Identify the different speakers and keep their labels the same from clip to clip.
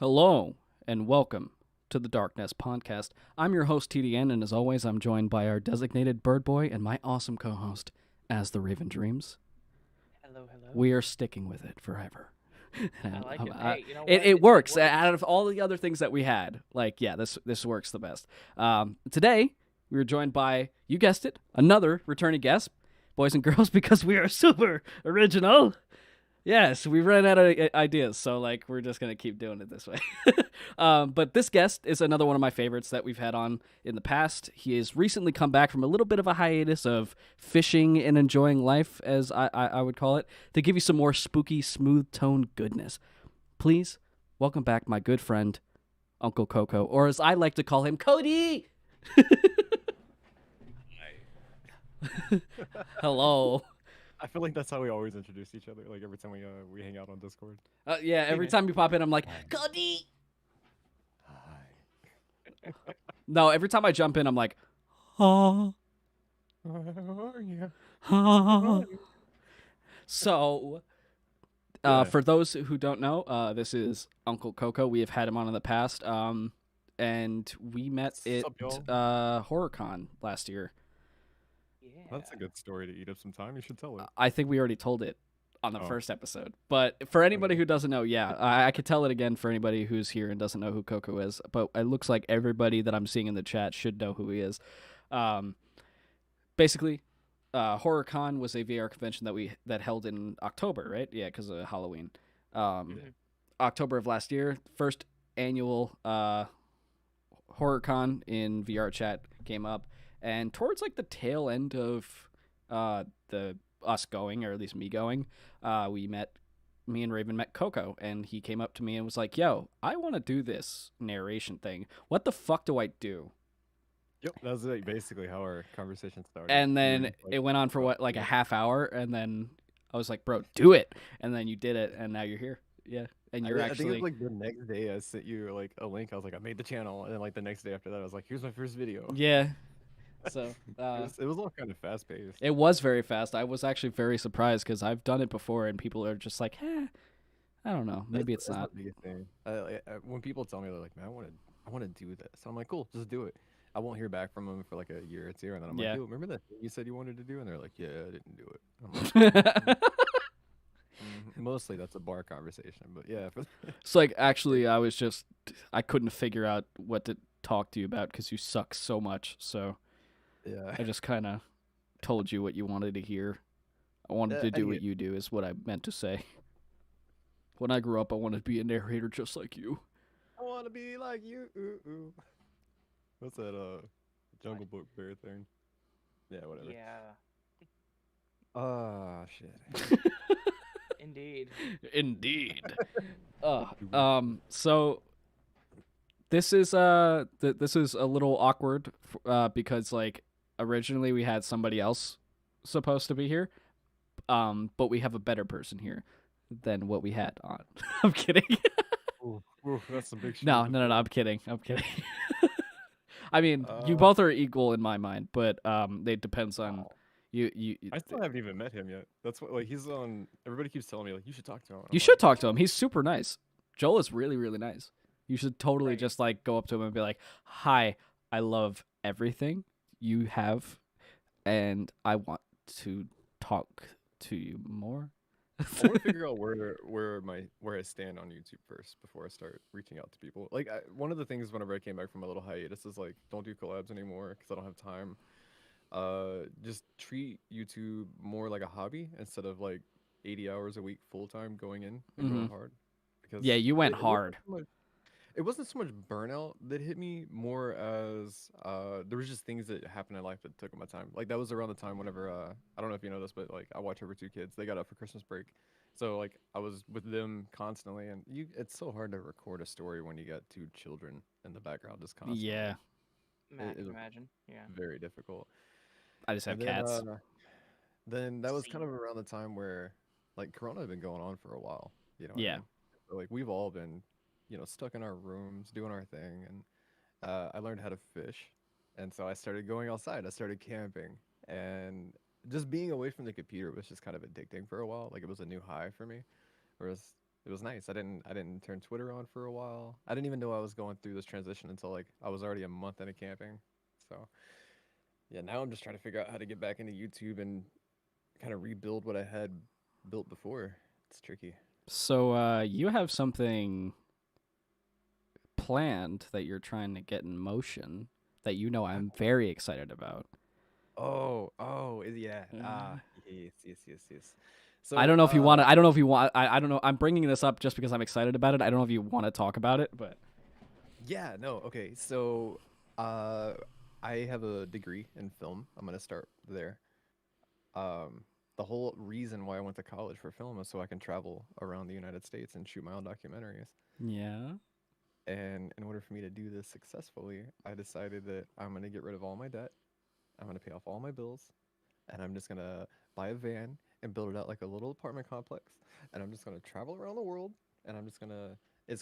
Speaker 1: Hello, and welcome to the TheDarkNest podcast. I'm your host, TDN, and as always, I'm joined by our designated bird boy and my awesome co-host, As the Raven Dreams.
Speaker 2: Hello, hello.
Speaker 1: We are sticking with it forever.
Speaker 2: I like it.
Speaker 1: I-
Speaker 2: Hey, you know
Speaker 1: it,
Speaker 2: what?
Speaker 1: it works. Out of all the other things that we had, this works the best. Today, we were joined by, you guessed it, another returning guest, boys and girls, because we are super original. Yes, we ran out of ideas, so we're just gonna keep doing it this way. But this guest is another one of my favorites that we've had on in the past. He has recently come back from a little bit of a hiatus of fishing and enjoying life, as I would call it, to give you some more spooky, smooth tone goodness. Please welcome back my good friend, Uncle Koko, or as I like to call him, Cody. Hello.
Speaker 3: I feel like that's how we always introduce each other. Like every time we hang out on Discord.
Speaker 1: Yeah, every time you pop in, I'm like, Cody.
Speaker 3: Hi.
Speaker 1: No, every time I jump in, I'm like, oh. So, for those who don't know, this is Uncle Koko. We have had him on in the past, and we met at HorrorCon last year.
Speaker 2: Yeah.
Speaker 3: That's a good story to eat up some time. You should tell it.
Speaker 1: I think we already told it on the first episode. But for anybody who doesn't know, yeah, I could tell it again for anybody who's here and doesn't know who Koko is. But it looks like everybody that I'm seeing in the chat should know who he is. Basically, HorrorCon was a VR convention that held in October, right? Yeah, because of Halloween. October of last year, first annual HorrorCon in VR chat came up. And towards the tail end of us going, or at least me going, me and Raven met Koko, and he came up to me and was like, "Yo, I want to do this narration thing. What the fuck do I do?"
Speaker 3: Yep, that's basically how our conversation started.
Speaker 1: And then it went on for a half hour, and then I was like, "Bro, do it!" And then you did it, and now you're here. Yeah, and you're
Speaker 3: I think it was the next day I sent you a link. I was like, I made the channel, and then the next day after that, I was like, here's my first video.
Speaker 1: Yeah. So
Speaker 3: it was all kind of fast paced.
Speaker 1: It was very fast. I was actually very surprised because I've done it before, and people are just like, I don't know, maybe it's not.
Speaker 3: The biggest thing. When people tell me they're like, man, I want to do this, so I'm like, cool, just do it. I won't hear back from them for a year or two, and then I'm like, dude, remember that thing you said you wanted to do? And they're like, yeah, I didn't do it. I'm like, mostly that's a bar conversation, but yeah.
Speaker 1: It's actually, I couldn't figure out what to talk to you about because you suck so much, so.
Speaker 3: Yeah.
Speaker 1: I just kind of told you what you wanted to hear. I wanted to do what you do is what I meant to say. When I grew up, I wanted to be a narrator just like you.
Speaker 3: I want to be like you. What's that Jungle Book bear thing? Yeah, whatever.
Speaker 2: Yeah.
Speaker 3: Shit.
Speaker 2: Indeed.
Speaker 1: So this is a little awkward because originally we had somebody else supposed to be here, but we have a better person here than what we had on. I'm kidding.
Speaker 3: Ooh, that's some big shit.
Speaker 1: No, I'm kidding. I mean, you both are equal in my mind, but it depends on you.
Speaker 3: I still haven't even met him yet. That's what he's on. Everybody keeps telling me you should talk to him.
Speaker 1: You should talk to him. He's super nice. Joel is really, really nice. You should totally just go up to him and be like, "Hi, I love everything you have, and I want to talk to you more."
Speaker 3: I want to figure out where I stand on YouTube first before I start reaching out to people. One of the things whenever I came back from a little hiatus is don't do collabs anymore because I don't have time. Just treat YouTube more like a hobby instead of 80 hours a week full time going in and going hard. Because
Speaker 1: you went hard.
Speaker 3: It wasn't so much burnout that hit me, more as there was just things that happened in life that took my time. That was around the time whenever I don't know if you know this, but I watch over 2 kids. They got up for Christmas break, so I was with them constantly, and it's so hard to record a story when you got 2 children in the background just constantly.
Speaker 1: Yeah,
Speaker 2: imagine. Yeah,
Speaker 3: very difficult.
Speaker 1: I just have cats.
Speaker 3: Then that was kind of around the time where Corona had been going on for a while. You know.
Speaker 1: Yeah.
Speaker 3: I mean? So, we've all been stuck in our rooms doing our thing, and I learned how to fish, and so I started going outside. I started camping, and just being away from the computer was just kind of addicting for a while. It was a new high for me. Whereas It was nice. I didn't turn Twitter on for a while. I didn't even know I was going through this transition until like I was already a month into camping. So yeah, now I'm just trying to figure out how to get back into YouTube and kind of rebuild what I had built before. It's tricky.
Speaker 1: So you have something planned that you're trying to get in motion that I'm very excited about.
Speaker 3: Yeah. Yes, yes, yes, yes.
Speaker 1: I
Speaker 3: So,
Speaker 1: don't know if you want to. I don't know if you want. I don't know. I'm bringing this up just because I'm excited about it. I don't know if you want to talk about it, but
Speaker 3: yeah, no, okay. So, uh, I have a degree in film. I'm gonna start there. Um, the whole reason why I went to college for film is so I can travel around the United States and shoot my own documentaries.
Speaker 1: yeah.
Speaker 3: And in order for me to do this successfully, I decided that I'm gonna get rid of all my debt. I'm gonna pay off all my bills, and I'm just gonna buy a van and build it out like a little apartment complex. And I'm just gonna travel around the world, and it's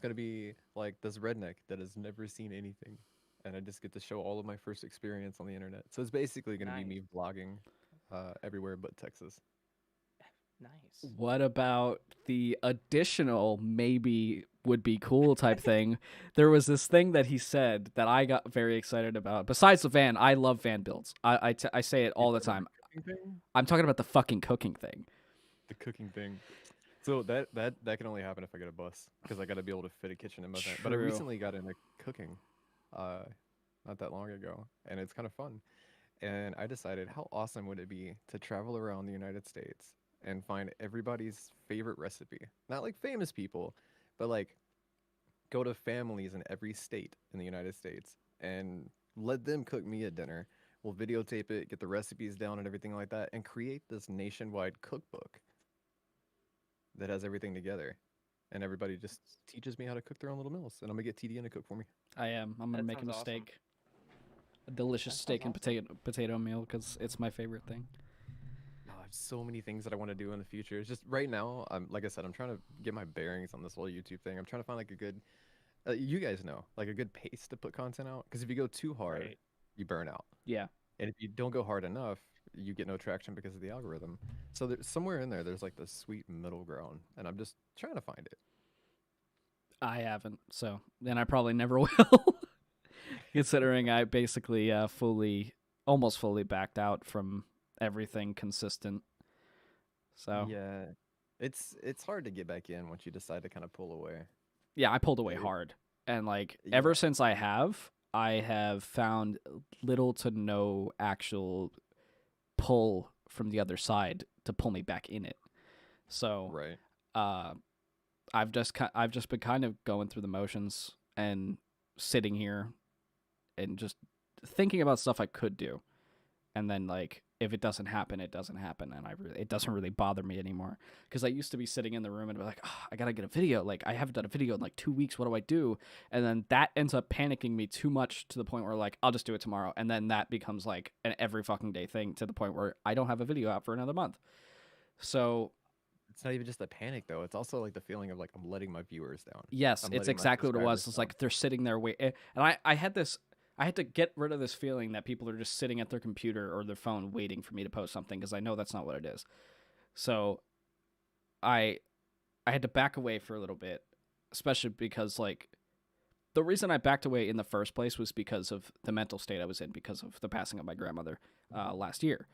Speaker 3: gonna be like this redneck that has never seen anything, and I just get to show all of my first experience on the internet. So it's basically gonna be me
Speaker 2: Nice.
Speaker 3: vlogging, everywhere but Texas.
Speaker 2: Nice.
Speaker 1: What about the additional maybe would be cool type thing? There was this thing that he said that I got very excited about. Besides the van, I love van builds. I say it
Speaker 3: You
Speaker 1: all the
Speaker 3: talking about
Speaker 1: time.
Speaker 3: the cooking thing?
Speaker 1: I'm talking about the fucking cooking thing.
Speaker 3: The cooking thing. So that can only happen if I get a bus because I got to be able to fit a kitchen in my van. But I
Speaker 1: True.
Speaker 3: recently got into cooking, uh, not that long ago, and it's kind of fun. And I decided how awesome would it be to travel around the United States and find everybody's favorite recipe. Not like famous people, but like go to families in every state in the United States and let them cook me a dinner. We'll videotape it, get the recipes down and everything like that, and create this nationwide cookbook that has everything together. And everybody just teaches me how to cook their own little meals. And I'm gonna get TDN to cook for me.
Speaker 1: I am. I'm gonna
Speaker 2: That
Speaker 1: make him
Speaker 2: sounds
Speaker 1: a
Speaker 2: awesome.
Speaker 1: steak, a delicious
Speaker 2: That
Speaker 1: steak
Speaker 2: sounds
Speaker 1: and
Speaker 2: awesome.
Speaker 1: potato meal because it's my favorite thing.
Speaker 3: Oh, I have so many things that I want to do in the future. It's just right now, I'm like I said, I'm trying to get my bearings on this whole YouTube thing. I'm trying to find like a good, you guys know, like a good pace to put content out. Because if you go too hard,
Speaker 2: Right.
Speaker 3: you burn out,
Speaker 1: Yeah,
Speaker 3: and if you don't go hard enough, you get no traction because of the algorithm. So there's somewhere in there, there's like this sweet middle ground, and I'm just trying to find it.
Speaker 1: I haven't. So then I probably never will. Considering I basically almost fully backed out from everything consistent. So
Speaker 3: Yeah, it's hard to get back in once you decide to kind of pull away.
Speaker 1: yeah, I pulled away
Speaker 3: It,
Speaker 1: hard, and like ever
Speaker 3: yeah.
Speaker 1: since I have found little to no actual pull from the other side to pull me back in it. So
Speaker 3: Right.
Speaker 1: uh, I've just been kind of going through the motions and sitting here and just thinking about stuff I could do, and then like if it doesn't happen, it doesn't happen, and it doesn't really bother me anymore. Because I used to be sitting in the room and be like, oh, I gotta get a video. Like I haven't done a video in like 2 weeks. What do I do? And then that ends up panicking me too much to the point where like I'll just do it tomorrow, and then that becomes like an every fucking day thing to the point where I don't have a video out for another month. So
Speaker 3: It's not even just the panic though. It's also like the feeling of like I'm letting my viewers down.
Speaker 1: yes,
Speaker 3: I'm
Speaker 1: it's
Speaker 3: letting my
Speaker 1: exactly what it was.
Speaker 3: subscribers
Speaker 1: It's
Speaker 3: down.
Speaker 1: like they're sitting there waiting, and I had this. I had to get rid of this feeling that people are just sitting at their computer or their phone waiting for me to post something because I know that's not what it is. So I I had to back away for a little bit, especially because like the reason I backed away in the first place was because of the mental state I was in because of the passing of my grandmother last year,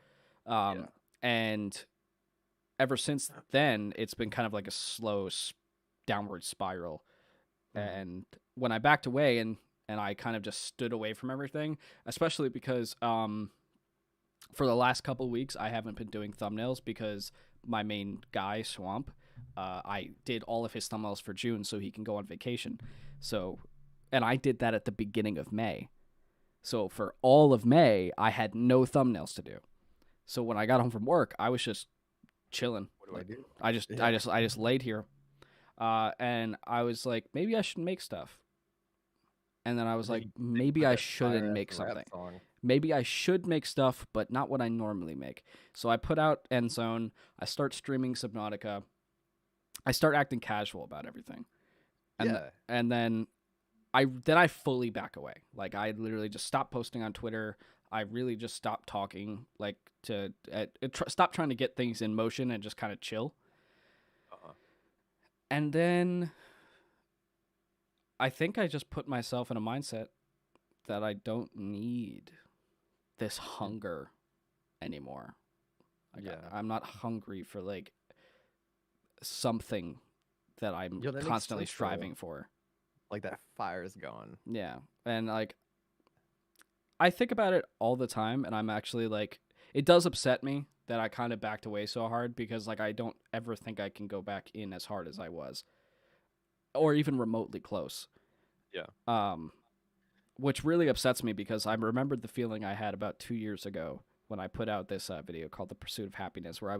Speaker 3: Yeah.
Speaker 1: and ever since then it's been kind of like a slow downward spiral.
Speaker 3: Hmm.
Speaker 1: And when I backed away and I kind of just stood away from everything, especially because for the last couple of weeks I haven't been doing thumbnails because my main guy Swamp, I did all of his thumbnails for June so he can go on vacation. So, and I did that at the beginning of May. So for all of May, I had no thumbnails to do. So when I got home from work, I was just chilling.
Speaker 3: What do I
Speaker 1: Like
Speaker 3: do?
Speaker 1: I just laid here, and I was like, maybe I should make stuff. And then I was
Speaker 3: And then
Speaker 1: like,
Speaker 3: you
Speaker 1: maybe
Speaker 3: put
Speaker 1: I
Speaker 3: that
Speaker 1: shouldn't
Speaker 3: fire ass
Speaker 1: make
Speaker 3: rap
Speaker 1: something.
Speaker 3: song.
Speaker 1: Maybe I should make stuff, but not what I normally make. So I put out Endzone. I start streaming Subnautica. I start acting casual about everything, and
Speaker 3: Yeah.
Speaker 1: and then I fully back away. Like I literally just stopped posting on Twitter. I really just stopped talking, like stop trying to get things in motion and just kind of chill.
Speaker 3: Uh-huh.
Speaker 1: And then I think I just put myself in a mindset that I don't need this hunger anymore. Like,
Speaker 3: Yeah.
Speaker 1: I'm not hungry for like something that I'm
Speaker 3: Yo, that makes
Speaker 1: constantly
Speaker 3: sense, though.
Speaker 1: striving for.
Speaker 3: Like that fire is gone.
Speaker 1: Yeah. And like I think about it all the time, and I'm actually like, it does upset me that I kind of backed away so hard because like I don't ever think I can go back in as hard as I was, or even remotely close.
Speaker 3: Yeah.
Speaker 1: Which really upsets me because I remembered the feeling I had about 2 years ago when I put out this video called "The Pursuit of Happiness," where I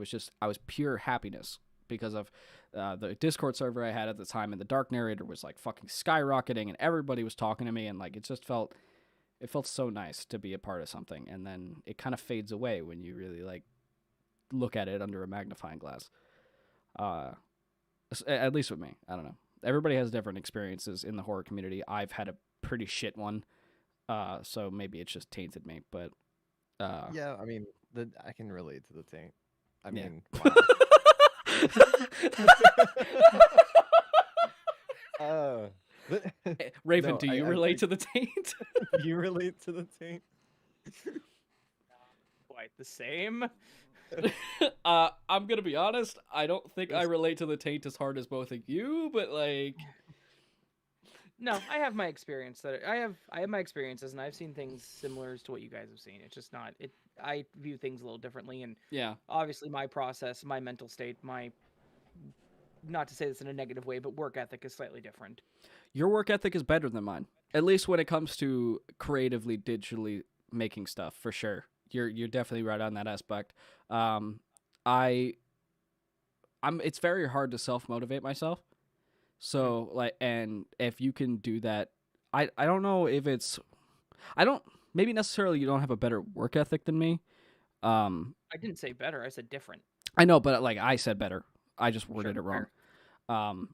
Speaker 1: was pure happiness because of the Discord server I had at the time, and the Dark Narrator was like fucking skyrocketing, and everybody was talking to me, and like it felt so nice to be a part of something, and then it kind of fades away when you really like look at it under a magnifying glass. At least with me, I don't know. Everybody has different experiences in the horror community. I've had a pretty shit one, so maybe it's just tainted me. But
Speaker 3: Yeah, I mean, I can relate to the taint. I
Speaker 1: Yeah.
Speaker 3: mean, wow.
Speaker 1: Raven,
Speaker 3: No,
Speaker 1: do you relate to the taint?
Speaker 3: you relate to the taint?
Speaker 2: Quite the same.
Speaker 1: I'm gonna be honest. I don't think I
Speaker 3: Yes.
Speaker 1: relate to the taint as hard as both of you, but like,
Speaker 2: No, I have my experience I have my experiences, and I've seen things similar to what you guys have seen. It's just not it. I view things a little differently, and
Speaker 1: yeah,
Speaker 2: obviously my process, my mental state, my, not to say this in a negative way, but work ethic is slightly different.
Speaker 1: your work ethic is better than mine. At least when it comes to creatively, digitally making stuff, for sure. You're definitely right on that aspect. I it's very hard to self motivate myself. So like, and if you can do that, I don't know if it's I don't maybe necessarily you don't have a better work ethic than me. Um,
Speaker 2: I didn't say better. I said different.
Speaker 1: I know, but like I said better. I just worded
Speaker 2: Sure,
Speaker 1: it wrong.
Speaker 2: fair.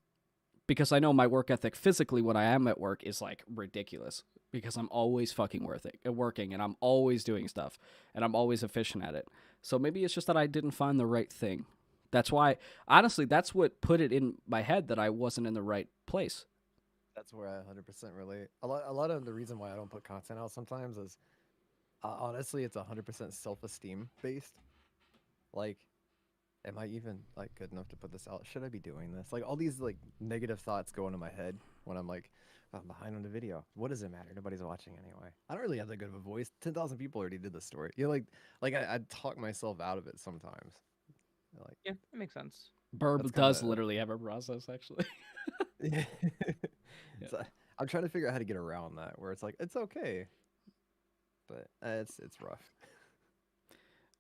Speaker 1: Because I know my work ethic physically when I am at work is like ridiculous because I'm always fucking working and I'm always doing stuff and I'm always efficient at it. So maybe it's just that I didn't find the right thing. That's why, honestly, that's what put it in my head that I wasn't in the right place.
Speaker 3: That's where I 100% relate. A lot of the reason why I don't put content out sometimes is honestly, it's 100% self-esteem based. Like, am I even like good enough to put this out? Should I be doing this? Like all these like negative thoughts go into my head when I'm like, I'm behind on the video. What does it matter? Nobody's watching anyway. I don't really have that good of a voice. 10,000 people already did the story. You know, like I talk myself out of it sometimes. Like
Speaker 2: Yeah, that makes sense.
Speaker 1: Burb
Speaker 3: That's
Speaker 1: does
Speaker 3: kinda-
Speaker 1: literally have a process, actually.
Speaker 3: Yeah. So, I'm trying to figure out how to get around that where it's like it's okay, but it's rough.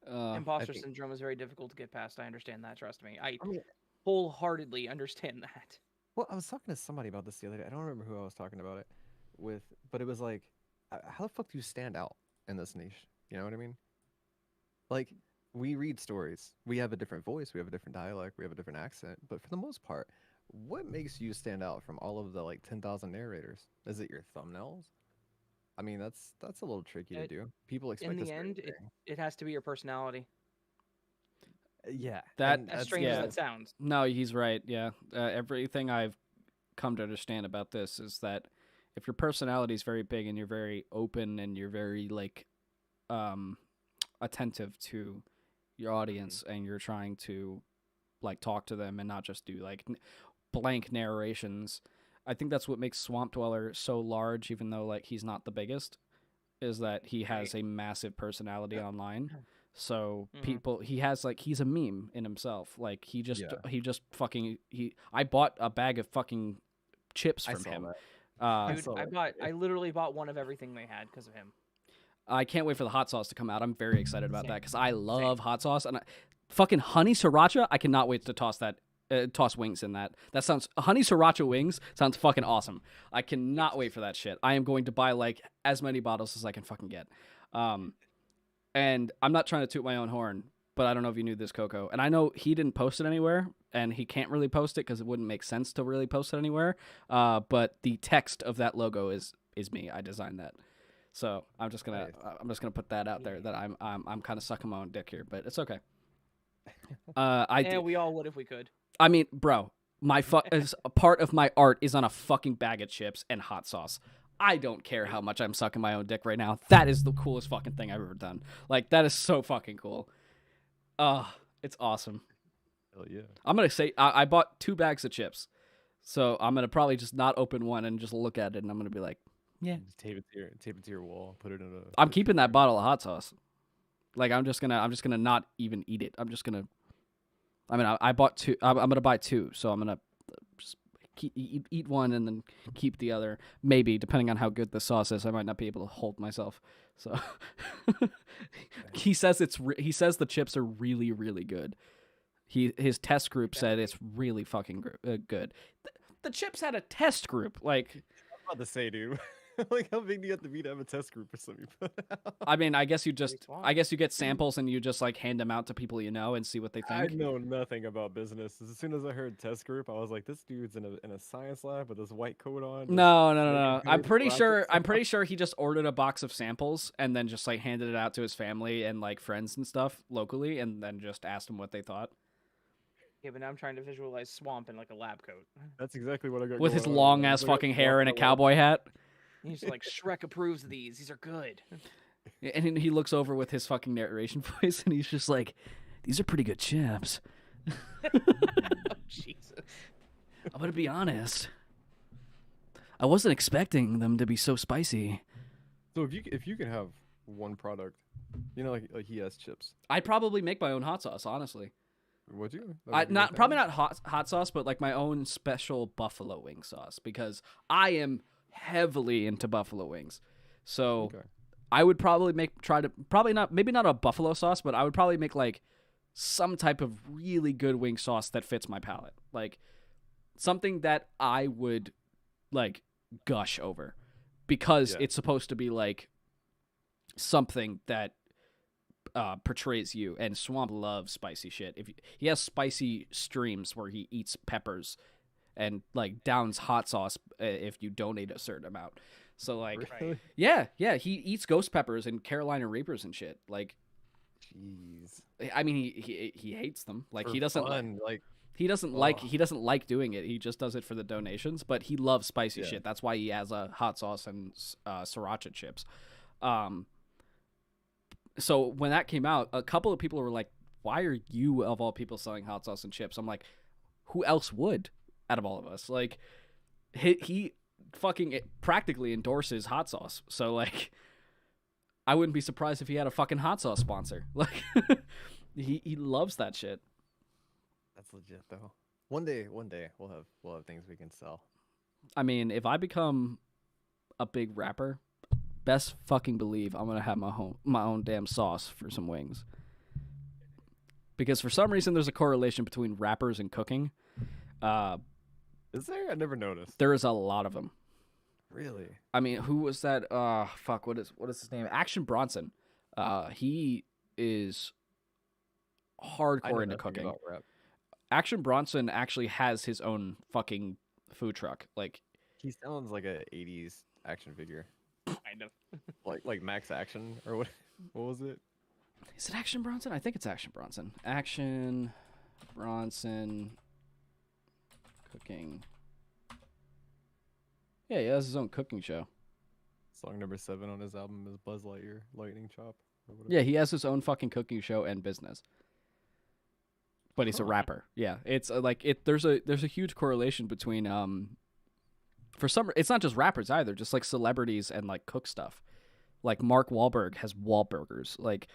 Speaker 2: Imposter
Speaker 3: think-
Speaker 2: syndrome is very difficult to get past. I understand that. Trust me. I
Speaker 3: I mean,
Speaker 2: wholeheartedly understand that.
Speaker 3: well, I was talking to somebody about this the other day. I don't remember who I was talking about it with, but it was like, how the fuck do you stand out in this niche? You know what I mean? Like, we read stories. We have a different voice. We have a different dialect. We have a different accent. But for the most part, what makes you stand out from all of the like 10,000 narrators? Is it your thumbnails? I mean, that's a little tricky to
Speaker 2: It-
Speaker 3: do. People expect
Speaker 2: In
Speaker 3: a
Speaker 2: the
Speaker 3: certain
Speaker 2: end,
Speaker 3: thing.
Speaker 2: it has to be your personality.
Speaker 3: Yeah,
Speaker 1: That-
Speaker 3: and
Speaker 2: As
Speaker 3: that's
Speaker 2: strange
Speaker 1: yeah.
Speaker 2: as that sounds.
Speaker 1: No, he's right. Yeah. Everything I've come to understand about this is that if your personality is very big and you're very open and you're very like attentive to your audience and you're trying to like talk to them and not just do like blank narrations, I think that's what makes Swamp Dweller so large, even though like he's not the biggest, is that he has a massive personality online. So people, he has like he's a meme in himself. Like he just fucking I bought a bag of fucking chips
Speaker 3: I
Speaker 1: from
Speaker 3: saw
Speaker 1: him.
Speaker 3: that.
Speaker 2: Dude,
Speaker 3: saw that.
Speaker 2: I literally bought one of everything they had because of him.
Speaker 1: I can't wait for the hot sauce to come out. I'm very excited about that
Speaker 2: Same.
Speaker 1: because I love hot sauce and fucking honey sriracha. I cannot wait to toss that. Toss wings in that. That sounds honey sriracha wings sounds fucking awesome. I cannot wait for that shit. I am going to buy like as many bottles as I can fucking get. And I'm not trying to toot my own horn, but I don't know if you knew this, Koko. And I know he didn't post it anywhere, and he can't really post it because it wouldn't make sense to really post it anywhere. But the text of that logo is me. I designed that. So I'm just gonna put that out there that I'm kind of sucking my own dick here, but it's okay.
Speaker 2: Yeah, we all would if we could.
Speaker 1: I mean, bro, as a part of my art is on a fucking bag of chips and hot sauce. I don't care how much I'm sucking my own dick right now. That is the coolest fucking thing I've ever done. Like, that is so fucking cool. It's awesome.
Speaker 3: Hell yeah.
Speaker 1: I'm gonna say I bought 2 bags of chips, so I'm gonna probably just not open one and just look at it, and I'm gonna be like, yeah.
Speaker 3: Just tape it to your wall. Put it in a.
Speaker 1: I'm keeping that bottle of hot sauce. Like, I'm just gonna not even eat it. I bought 2. I'm gonna buy 2, so I'm gonna just eat one and then keep the other. Maybe, depending on how good the sauce is, I might not be able to hold myself. So he says the chips are really, really good. His test group said it's really fucking good. The chips had a test group. Like,
Speaker 3: I'm about to say, dude. Like, how big do you have to be to have a test group or something?
Speaker 1: I mean, I guess you get samples and you just like hand them out to people you know and see what they
Speaker 3: I
Speaker 1: think.
Speaker 3: know nothing about business. As soon as I heard test group, I was like, this dude's in a science lab with this white coat on.
Speaker 1: No. I'm
Speaker 3: making
Speaker 1: pretty
Speaker 3: weird
Speaker 1: sure he just ordered a box of samples and then just like handed it out to his family and like friends and stuff locally and then just asked them what they thought.
Speaker 2: Yeah, but now I'm trying to visualize Swamp in like a lab coat.
Speaker 3: That's exactly what I got.
Speaker 1: With his
Speaker 3: going on.
Speaker 1: long
Speaker 3: I
Speaker 1: ass
Speaker 3: was like,
Speaker 1: fucking hair and a
Speaker 3: walking around.
Speaker 1: cowboy hat.
Speaker 2: He's like, Shrek approves of these. These are good.
Speaker 1: And then he looks over with his fucking narration voice and he's just like, these are pretty good chips.
Speaker 2: Oh, Jesus.
Speaker 1: I'm gonna be honest. I wasn't expecting them to be so spicy.
Speaker 3: So if you could have one product, you know, like he has chips.
Speaker 1: I'd probably make my own hot sauce, honestly.
Speaker 3: Would you?
Speaker 1: Probably not hot sauce, but like my own special buffalo wing sauce because I am heavily into buffalo wings. So
Speaker 3: Okay.
Speaker 1: I would probably maybe not a buffalo sauce, but I would probably make like some type of really good wing sauce that fits my palate. Like something that I would like gush over because it's supposed to be like something that portrays you, and Swamp loves spicy shit. He has spicy streams where he eats peppers and like downs hot sauce if you donate a certain amount. So like,
Speaker 3: Really?
Speaker 1: yeah, he eats ghost peppers and Carolina Reapers and shit. Like,
Speaker 3: Jeez.
Speaker 1: I mean, he hates them. Like
Speaker 3: For
Speaker 1: he doesn't
Speaker 3: fun,
Speaker 1: he doesn't like doing it. He just does it for the donations. But he loves spicy shit. That's why he has a hot sauce and sriracha chips. So when that came out, a couple of people were like, "Why are you of all people selling hot sauce and chips?" I'm like, "Who else would?" Out of all of us, like he fucking practically endorses hot sauce. So like, I wouldn't be surprised if he had a fucking hot sauce sponsor. Like, he loves that shit.
Speaker 3: That's legit though. One day we'll have things we can sell.
Speaker 1: I mean, if I become a big rapper, best fucking believe I'm gonna have my own damn sauce for some wings. Because for some reason there's a correlation between rappers and cooking.
Speaker 3: Is there? I never noticed.
Speaker 1: There is a lot of them.
Speaker 3: Really?
Speaker 1: I mean, who was that? Fuck, what is his name? Action Bronson. He is hardcore into cooking.
Speaker 3: About rap.
Speaker 1: Action Bronson actually has his own fucking food truck. Like,
Speaker 3: He sounds like a '80s action figure,
Speaker 2: Kind of.
Speaker 3: like Max Action or what? What was it?
Speaker 1: is it Action Bronson? I think it's Action Bronson. Action Bronson cooking. Yeah, he has his own cooking show.
Speaker 3: Song number 7 on his album is Buzz Lightyear, Lightning Chop. Or whatever.
Speaker 1: Yeah, he has his own fucking cooking show and business. But he's a rapper. Yeah, it's like it. There's a huge correlation between for some. It's not just rappers either. Just like celebrities and like cook stuff. Like Mark Wahlberg has Wahlburgers. Like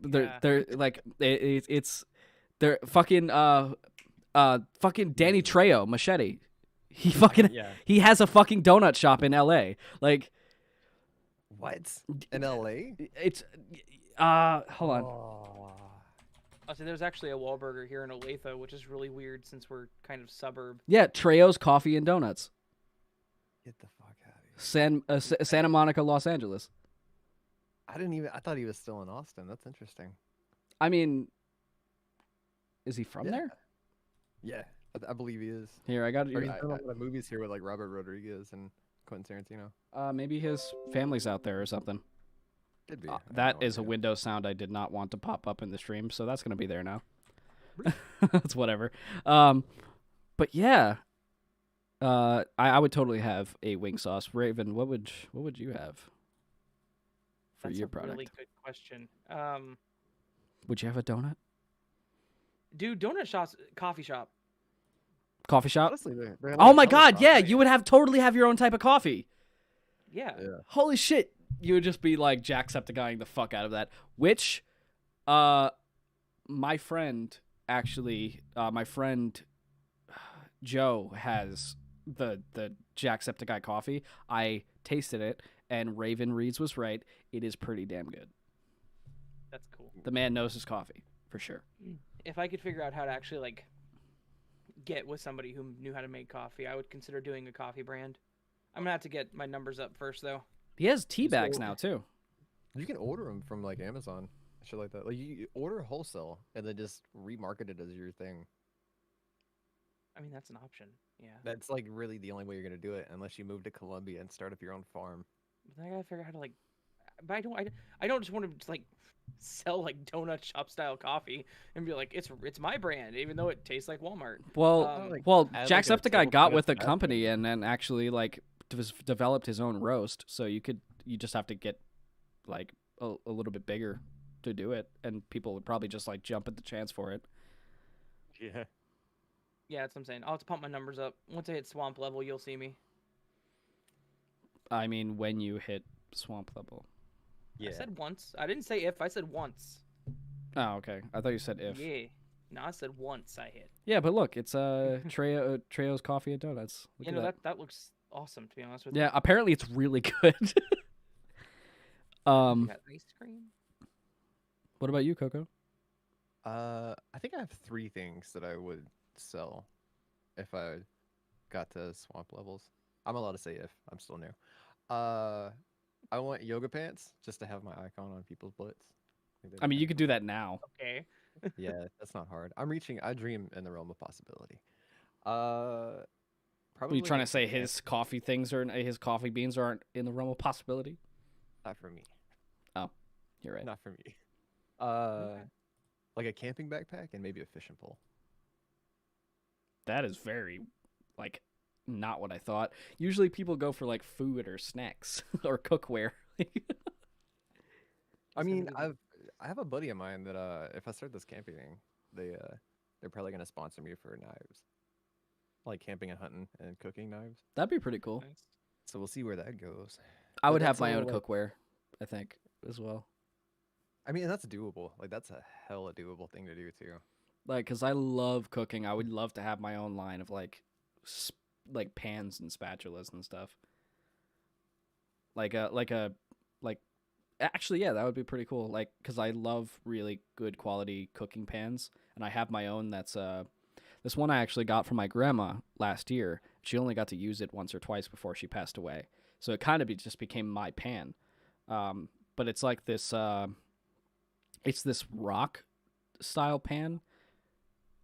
Speaker 1: they're like it's they're fucking fucking Danny Trejo Machete. He fucking he has a fucking donut shop in L.A. Like
Speaker 3: What? In LA?
Speaker 1: it's hold on.
Speaker 2: Oh, so there's actually a Wahlburger here in Olathe, which is really weird since we're kind of suburb.
Speaker 1: Yeah, Trejo's Coffee and Donuts.
Speaker 3: Get the fuck out of here.
Speaker 1: Santa Monica, Los Angeles.
Speaker 3: I thought he was still in Austin. That's interesting.
Speaker 1: I mean, is he from there?
Speaker 3: Yeah, I believe he is.
Speaker 1: Here, I got
Speaker 3: Or he's
Speaker 1: it.
Speaker 3: done a lot of movies here with like Robert Rodriguez and Quentin Tarantino.
Speaker 1: Maybe his family's out there or something.
Speaker 3: Could be. I have
Speaker 1: That
Speaker 3: no
Speaker 1: is a
Speaker 3: idea.
Speaker 1: Windows sound I did not want to pop up in the stream, so that's going to be there now. That's whatever. But yeah, I would totally have a wing sauce. Raven, what would you have for
Speaker 2: That's
Speaker 1: your
Speaker 2: a
Speaker 1: product?
Speaker 2: really good question.
Speaker 1: Would you have a donut?
Speaker 2: Dude, donut shops, coffee shop.
Speaker 1: Coffee shop?
Speaker 3: Honestly, they're
Speaker 1: Oh
Speaker 3: like
Speaker 1: my
Speaker 3: hella
Speaker 1: god, yeah,
Speaker 3: popular.
Speaker 1: you would totally have your own type of coffee.
Speaker 2: Yeah.
Speaker 3: Yeah.
Speaker 1: Holy shit. You would just be like Jacksepticeyeing the fuck out of that. Which my friend my friend Joe has the Jacksepticeye coffee. I tasted it, and Raven Reeds was right. It is pretty damn good.
Speaker 2: That's cool.
Speaker 1: The man knows his coffee for sure.
Speaker 2: If I could figure out how to actually like get with somebody who knew how to make coffee, I would consider doing a coffee brand. I'm gonna have to get my numbers up first, though.
Speaker 1: He has tea bags
Speaker 3: So-
Speaker 1: now too.
Speaker 3: You can order them from like Amazon, shit like that. Like you order wholesale and then just remarket it as your thing.
Speaker 2: I mean, that's an option. Yeah.
Speaker 3: That's like really the only way you're gonna do it, unless you move to Colombia and start up your own farm.
Speaker 2: But I gotta figure out how to like. But I don't just want to just like sell like donut shop style coffee and be like it's my brand, even though it tastes like Walmart.
Speaker 1: Well,
Speaker 2: Like,
Speaker 3: add, like, a
Speaker 1: Jacksepticeye
Speaker 3: couple
Speaker 1: got
Speaker 3: peanuts
Speaker 1: with the
Speaker 3: to that.
Speaker 1: company and then actually like developed his own roast. So you just have to get like a little bit bigger to do it, and people would probably just like jump at the chance for it.
Speaker 3: Yeah.
Speaker 2: Yeah, that's what I'm saying. I'll have to pump my numbers up. Once I hit swamp level, you'll see me.
Speaker 1: I mean, when you hit swamp level.
Speaker 3: Yeah.
Speaker 2: I said once. I didn't say if. I said once.
Speaker 1: Oh, okay. I thought you said if.
Speaker 2: Yeah. No, I said once I hit.
Speaker 1: Yeah, but look, it's Treo's Coffee and Donuts. Look
Speaker 2: You
Speaker 1: at
Speaker 2: know
Speaker 1: that.
Speaker 2: that looks awesome, to be honest with
Speaker 1: Yeah, apparently it's really good.
Speaker 2: you.
Speaker 1: Um,
Speaker 2: Got ice cream.
Speaker 1: what about you, Coco?
Speaker 3: I think I have 3 things that I would sell if I got to swamp levels. I'm allowed to say if. I'm still new. I want yoga pants just to have my icon on people's butts.
Speaker 1: I mean, you could do that now.
Speaker 2: Okay.
Speaker 3: Yeah, that's not hard. I dream in the realm of possibility.
Speaker 1: Are
Speaker 3: Probably
Speaker 1: you trying to
Speaker 3: like
Speaker 1: say
Speaker 3: a camp-
Speaker 1: his coffee things or his coffee beans aren't in the realm of possibility?
Speaker 3: Not for me.
Speaker 1: You're right.
Speaker 3: Not for me.
Speaker 2: Okay.
Speaker 3: Like a camping backpack and maybe a fishing pole.
Speaker 1: That is very, like, not what I thought. Usually people go for like food or snacks or cookware.
Speaker 3: I mean,
Speaker 2: Somebody-
Speaker 3: I have a buddy of mine that if I start this camping thing, they're probably gonna sponsor me for knives, like camping and hunting and cooking knives.
Speaker 1: That'd be pretty cool.
Speaker 2: Nice.
Speaker 3: So we'll see where that goes.
Speaker 1: I
Speaker 3: But
Speaker 1: would have
Speaker 3: that's
Speaker 1: my
Speaker 3: all,
Speaker 1: own
Speaker 3: like-
Speaker 1: cookware, I think, as well.
Speaker 3: I mean, that's doable. Like that's a hella doable thing to do too.
Speaker 1: Like, cause I love cooking. I would love to have my own line of like pans and spatulas and stuff. Actually, yeah, that would be pretty cool. Like, cause I love really good quality cooking pans, and I have my own. That's this one I actually got from my grandma last year. She only got to use it once or twice before she passed away, so it kind of just became my pan. But it's like this. It's this rock style pan.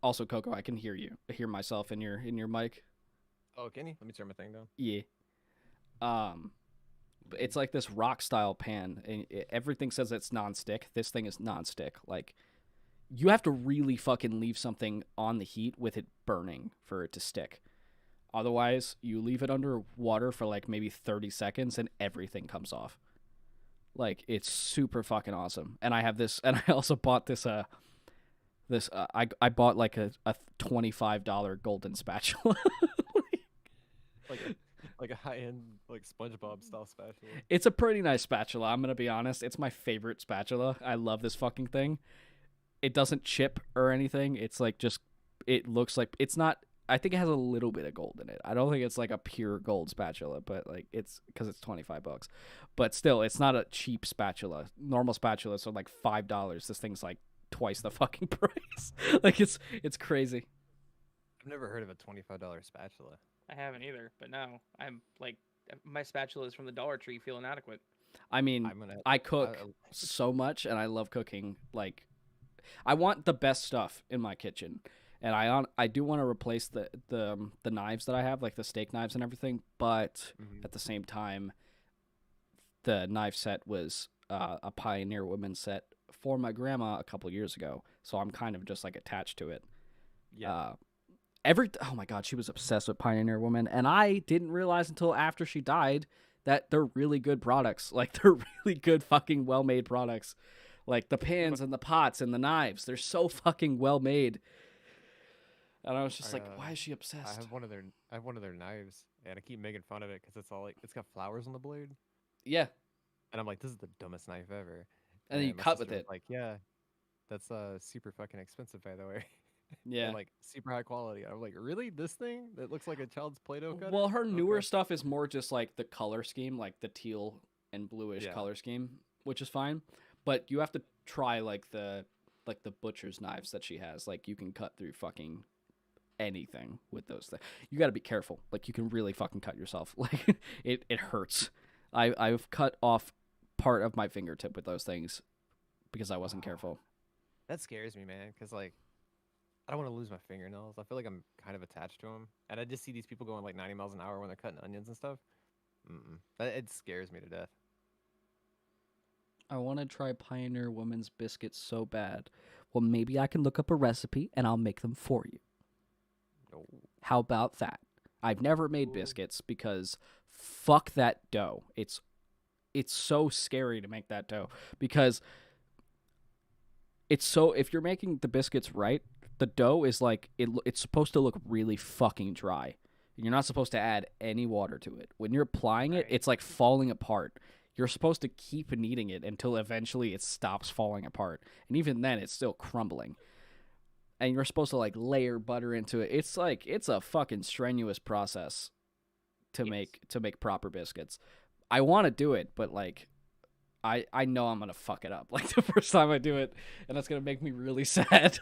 Speaker 1: Also, Coco, I can hear myself in your mic.
Speaker 3: Oh, can you? Let me turn my thing down.
Speaker 1: Yeah. But it's like this rock style pan, and everything says it's nonstick. This thing is nonstick. Like, you have to really fucking leave something on the heat with it burning for it to stick. Otherwise, you leave it under water for like maybe 30 seconds and everything comes off. Like, it's super fucking awesome. And I have this, and I also bought this, I bought like a $25 golden spatula.
Speaker 3: Like a high end like SpongeBob style spatula.
Speaker 1: It's a pretty nice spatula, I'm gonna be honest. It's my favorite spatula. I love this fucking thing. It doesn't chip or anything. It's like it looks like it's not. I think it has a little bit of gold in it. I don't think it's like a pure gold spatula, but like it's because it's $25. But still, it's not a cheap spatula. Normal spatulas are like $5. This thing's like twice the fucking price. Like it's crazy.
Speaker 3: I've never heard of a $25 spatula.
Speaker 2: I haven't either, but now I'm like, my spatula is from the Dollar Tree, feel inadequate.
Speaker 1: I mean,
Speaker 3: I'm gonna.
Speaker 1: I cook so much, and I love cooking. Like, I want the best stuff in my kitchen, and I do want to replace the knives that I have, like the steak knives and everything. But
Speaker 3: Mhm.
Speaker 1: at the same time, the knife set was a Pioneer Women's set for my grandma a couple years ago, so I'm kind of just like attached to it.
Speaker 3: Yeah.
Speaker 1: Oh my god, she was obsessed with Pioneer Woman, and I didn't realize until after she died that they're really good products. Like they're really good fucking well made products. Like the pans and the pots and the knives, they're so fucking well made. And I was just like, why is she
Speaker 3: I
Speaker 1: obsessed?
Speaker 3: have one of their knives, and I keep making fun of it because it's all like it's got flowers on the blade,
Speaker 1: Yeah,
Speaker 3: and I'm like, this is the dumbest knife ever.
Speaker 1: and then you
Speaker 3: And my
Speaker 1: cut with
Speaker 3: sister was
Speaker 1: it.
Speaker 3: like, yeah, that's super fucking expensive, by the way, and
Speaker 1: Yeah.
Speaker 3: like super high quality. I'm like, really, this thing that looks like a child's Play-Doh cutter?
Speaker 1: Well, her newer
Speaker 3: Okay.
Speaker 1: stuff is more just like the color scheme, like the teal and bluish
Speaker 3: Yeah.
Speaker 1: color scheme, which is fine. But you have to try like the butcher's knives that she has. Like you can cut through fucking anything with those things. You got to be careful. Like you can really fucking cut yourself. Like it hurts. I've cut off part of my fingertip with those things because I wasn't careful.
Speaker 3: That scares me, man, because like I don't want to lose my fingernails. I feel like I'm kind of attached to them, and I just see these people going like 90 miles an hour when they're cutting onions and stuff. It scares me to death.
Speaker 1: I want to try Pioneer Woman's biscuits so bad. Well, maybe I can look up a recipe and I'll make them for you.
Speaker 3: No.
Speaker 1: How about that? I've never made
Speaker 3: Ooh.
Speaker 1: biscuits because fuck that dough. It's so scary to make that dough because it's so if you're making the biscuits right, the dough is like it's supposed to look really fucking dry. You're not supposed to add any water to it. When you're applying it,
Speaker 2: Right.
Speaker 1: it's like falling apart. You're supposed to keep kneading it until eventually it stops falling apart. And even then it's still crumbling. And you're supposed to like layer butter into it. It's like it's a fucking strenuous process to
Speaker 2: Yes.
Speaker 1: make proper biscuits. I want to do it, but like I know I'm gonna fuck it up like the first time I do it, and that's gonna make me really sad.